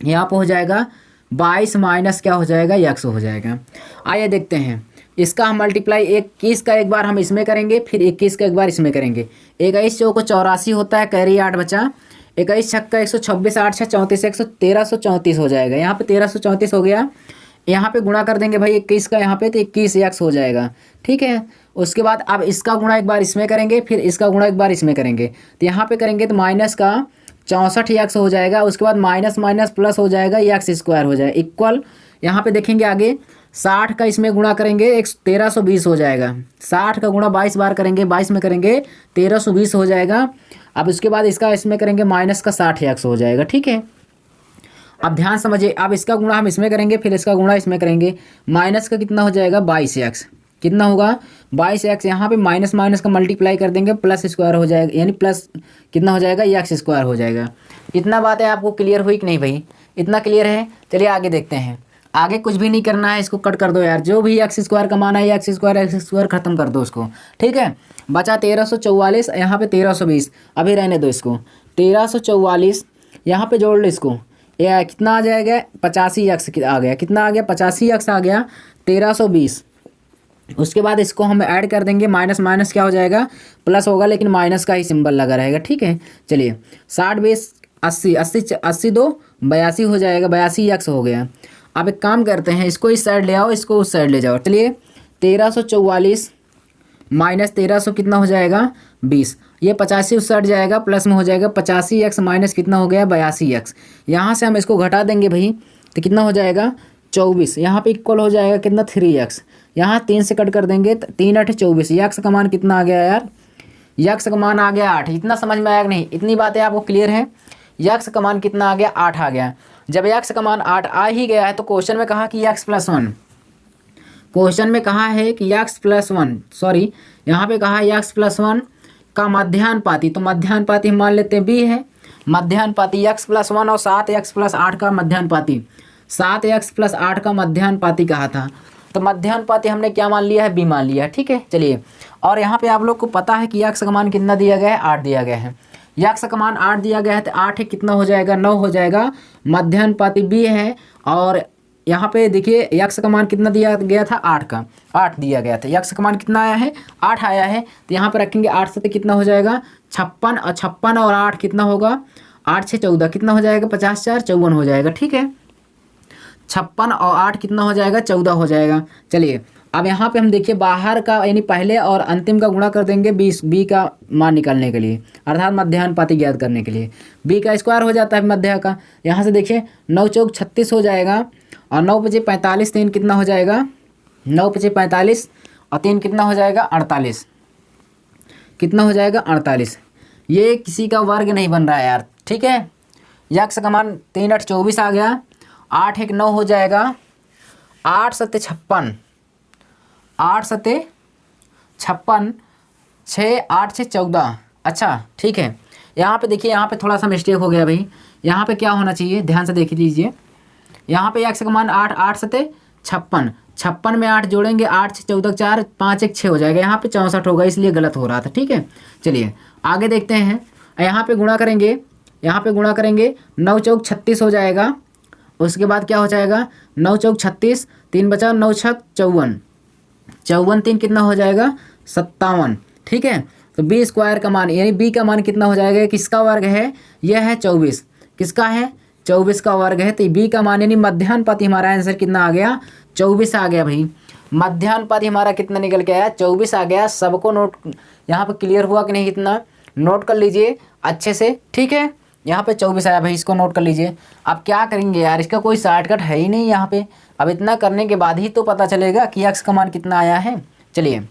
यहाँ पे हो जाएगा 22 माइनस क्या हो जाएगा यक्स हो जाएगा। आइए देखते हैं, इसका हम मल्टीप्लाई 21 का एक बार हम इसमें करेंगे, फिर 21 का एक बार इसमें करेंगे। 21 चौको 84 होता है, कैरी 8 बचा, 21 छक्का 126, 8 छः 34, 1334 हो जाएगा। यहाँ पे 1334 हो गया, यहाँ पे गुणा कर देंगे भाई 21 का, यहाँ पे तो 21 यक्स हो जाएगा। ठीक है, उसके बाद अब इसका गुणा एक बार इसमें करेंगे, फिर इसका गुणा एक बार इसमें करेंगे, तो यहाँ पे करेंगे तो माइनस का 64 यक्स हो जाएगा, उसके बाद माइनस माइनस प्लस हो जाएगा, यक्स स्क्वायर हो जाएगा, इक्वल। यहाँ पे देखेंगे आगे 60 का इसमें गुणा करेंगे 1320 हो जाएगा, 60 का गुणा 22 बार करेंगे, 22 में करेंगे 1320 हो जाएगा। अब उसके बाद इसका इसमें करेंगे माइनस का 60 यक्स हो जाएगा। ठीक है, अब ध्यान समझिए, अब इसका गुणा हम इसमें करेंगे, फिर इसका गुणा इसमें करेंगे, माइनस का कितना हो जाएगा 22 यक्स, कितना होगा 22 यक्स, यहाँ पे माइनस माइनस का मल्टीप्लाई कर देंगे, प्लस स्क्वायर हो जाएगा, यानी प्लस कितना हो जाएगा यक्स स्क्वायर हो जाएगा। इतना बात है आपको क्लियर हुई कि नहीं भाई, इतना क्लियर है। चलिए आगे देखते हैं, आगे कुछ भी नहीं करना है, इसको कट कर दो यार, जो भी एक्स स्क्वायर कमाना है एक्स स्क्वायर खत्म कर दो उसको। ठीक है, बचा 1344, यहाँ पे 1320, अभी रहने दो इसको, 1344 यहाँ पे जोड़ लो इसको, यह कितना आ जाएगा 85 एक्स आ गया, कितना आ गया 85 एक्स आ गया, 1320। उसके बाद इसको हम ऐड कर देंगे, माइनस माइनस क्या हो जाएगा प्लस होगा, लेकिन माइनस का ही सिंबल लगा रहेगा। ठीक है, चलिए 60 20 80, 80 2 82 हो जाएगा, 82 एक्स हो गया। अब एक काम करते हैं, इसको इस साइड ले आओ, इसको उस साइड ले जाओ। चलिए 1344 माइनस 1300 कितना हो जाएगा 20, ये 85 उस साइड जाएगा, प्लस में हो जाएगा 85 एक्स माइनस कितना हो गया 82 एक्स। यहाँ से हम इसको घटा देंगे भाई, तो कितना हो जाएगा 24, यहाँ पे इक्वल हो जाएगा कितना 3 एक्स, यहाँ 3 से कट कर देंगे, 3 8 24, यक्स का मान कितना आ गया यार, यक्स का मान आ गया 8। इतना समझ में आया कि नहीं, इतनी बातें आपको क्लियर है। यक्स का मान कितना आ गया 8 आ गया। जब यक्स का मान 8 आ ही गया है तो क्वेश्चन में कहा कि यक्स प्लस 1, क्वेश्चन में कहा है कि यक्स प्लस 1, सॉरी यहाँ पे कहा यक्स प्लस 1 का मध्यानुपाती, तो मध्यानुपाती हम मान लेते हैं बी है, मध्यानुपाती यक्स प्लस 1 और 7 एक्स प्लस 8 का मध्यानुपाती, 7 एक्स प्लस 8 का मध्यानुपाती कहा था, तो मध्यानुपाती हमने क्या मान लिया है बी मान लिया है। ठीक है, चलिए, और यहाँ पे आप लोग को पता है कि यक्स का मान कितना दिया गया है 8 दिया गया है, यक्स का मान 8 दिया गया है, तो 8 है कितना हो जाएगा 9 हो जाएगा, मध्यानुपाती बी है। और यहाँ पे देखिए यक्स का मान कितना दिया गया था 8 का, 8 दिया गया था, यक्स का मान कितना आया है 8 आया है, तो यहाँ पर रखेंगे 8 से तो कितना हो जाएगा 56, और 56 और 8 कितना होगा 8 से 14 कितना हो जाएगा 50 4 54 हो जाएगा। ठीक है, 56 और 8 कितना हो जाएगा 14 हो जाएगा। चलिए अब यहाँ पे हम देखिए बाहर का यानी पहले और अंतिम का गुणा कर देंगे बी का मान निकालने के लिए, अर्थात मध्यानुपाती ज्ञात करने के लिए। बी का स्क्वायर हो जाता है मध्य का, यहाँ से देखिए 9 चौक 36 हो जाएगा, और 9 बजे 45, 3 कितना हो जाएगा 9 बजे 45, और 3 कितना हो जाएगा 48, कितना हो जाएगा 48। ये किसी का वर्ग नहीं बन रहा है यार, ठीक है। यक्स का मान 3 8 24 आ गया, 8 1 9 हो जाएगा, 8 7 56, 8 7 56, 6 8 6 14। अच्छा ठीक है, यहाँ पे देखिए, यहाँ पे थोड़ा सा मिस्टेक हो गया भाई। यहाँ पे क्या होना चाहिए, ध्यान से देख लीजिए। यहाँ पे यक्स का मान 8 8 7 56, 56 में 8 जोड़ेंगे, 8 6 14 4, 5 1 6 हो जाएगा। यहाँ पे 64 होगा, इसलिए गलत हो रहा था। ठीक है, चलिए आगे देखते हैं। यहाँ पे गुणा करेंगे, यहाँ पे गुणा करेंगे, 9 चौक 36 हो जाएगा। उसके बाद क्या हो जाएगा, 9 चौक 36, 3 बचा, 9 छक 54, 54 3 कितना हो जाएगा, 57। ठीक है, तो बी स्क्वायर का मान यानी बी का मान कितना हो जाएगा, किसका वर्ग है, यह है 24, किसका है, 24 का वर्ग है। तो बी का मान यानी मध्यानुपाती हमारा आंसर कितना आ गया, 24 आ गया भाई। मध्यानुपाती हमारा कितना निकल के आया, 24 आ गया। सबको नोट यहाँ पे क्लियर हुआ कि नहीं, कितना नोट कर लीजिए अच्छे से। ठीक है, यहाँ पे 24 आया भाई, इसको नोट कर लीजिए। अब क्या करेंगे यार, इसका कोई शॉर्टकट है ही नहीं यहाँ पे। अब इतना करने के बाद ही तो पता चलेगा कि एक्स का मान कितना आया है। चलिए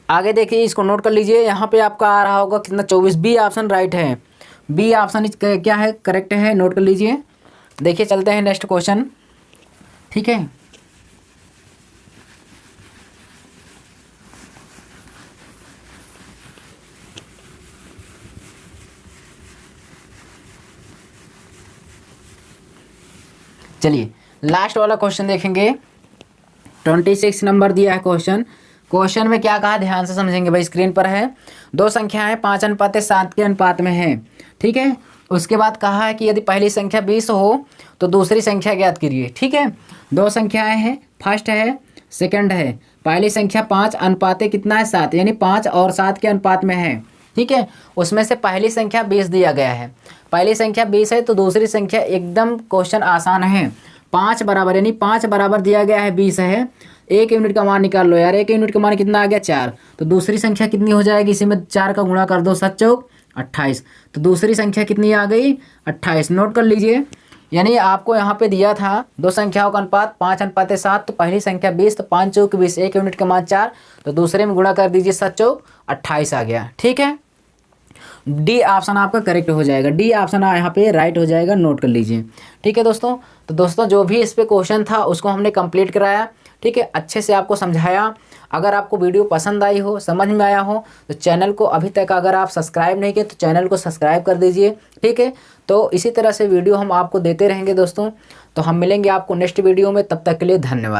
आगे देखिए, इसको नोट कर लीजिए। यहाँ पे आपका आ रहा होगा कितना, 24। बी ऑप्शन राइट है, बी ऑप्शन क्या है, करेक्ट है, नोट कर लीजिए। देखिए चलते हैं नेक्स्ट क्वेश्चन। ठीक है, चलिए लास्ट वाला क्वेश्चन देखेंगे। 26 नंबर दिया है क्वेश्चन। क्वेश्चन में क्या कहा, ध्यान से समझेंगे भाई। स्क्रीन पर है, दो संख्याएं 5 अनुपात 7 के अनुपात में है। ठीक है, उसके बाद कहा है कि यदि पहली संख्या 20 हो तो दूसरी संख्या ज्ञात करिए। ठीक है, दो संख्याएं हैं, फर्स्ट है सेकंड है। पहली संख्या 5 अनुपात कितना है, 7, यानी 5 और 7 के अनुपात में है। ठीक है, उसमें से पहली संख्या 20 दिया गया है। पहली संख्या 20 है तो दूसरी संख्या, एकदम क्वेश्चन आसान है। 5 बराबर यानी 5 बराबर दिया गया है, 20 है। 1 यूनिट का मान निकाल लो यार, 1 यूनिट का मान कितना आ गया, 4। तो दूसरी संख्या कितनी हो जाएगी, इसी में 4 का गुणा कर दो, 7 चौक 28। तो दूसरी संख्या कितनी आ गई, 28। नोट कर लीजिए, यानी आपको यहाँ पे दिया था दो संख्याओं का अनुपात 5 अनुपात 7, तो पहली संख्या 20, तो 5 चौक 20, 1 यूनिट का मान 4, तो दूसरे में गुणा कर दीजिए, 7 चौक 28 आ गया। ठीक है, डी ऑप्शन आपका करेक्ट हो जाएगा, डी ऑप्शन यहाँ पे राइट हो जाएगा, नोट कर लीजिए। ठीक है दोस्तों, तो दोस्तों जो भी इस पे क्वेश्चन था उसको हमने कंप्लीट कराया। ठीक है, अच्छे से आपको समझाया। अगर आपको वीडियो पसंद आई हो, समझ में आया हो, तो चैनल को अभी तक अगर आप सब्सक्राइब नहीं किए तो चैनल को सब्सक्राइब कर दीजिए। ठीक है, तो इसी तरह से वीडियो हम आपको देते रहेंगे दोस्तों। तो हम मिलेंगे आपको नेक्स्ट वीडियो में, तब तक के लिए धन्यवाद।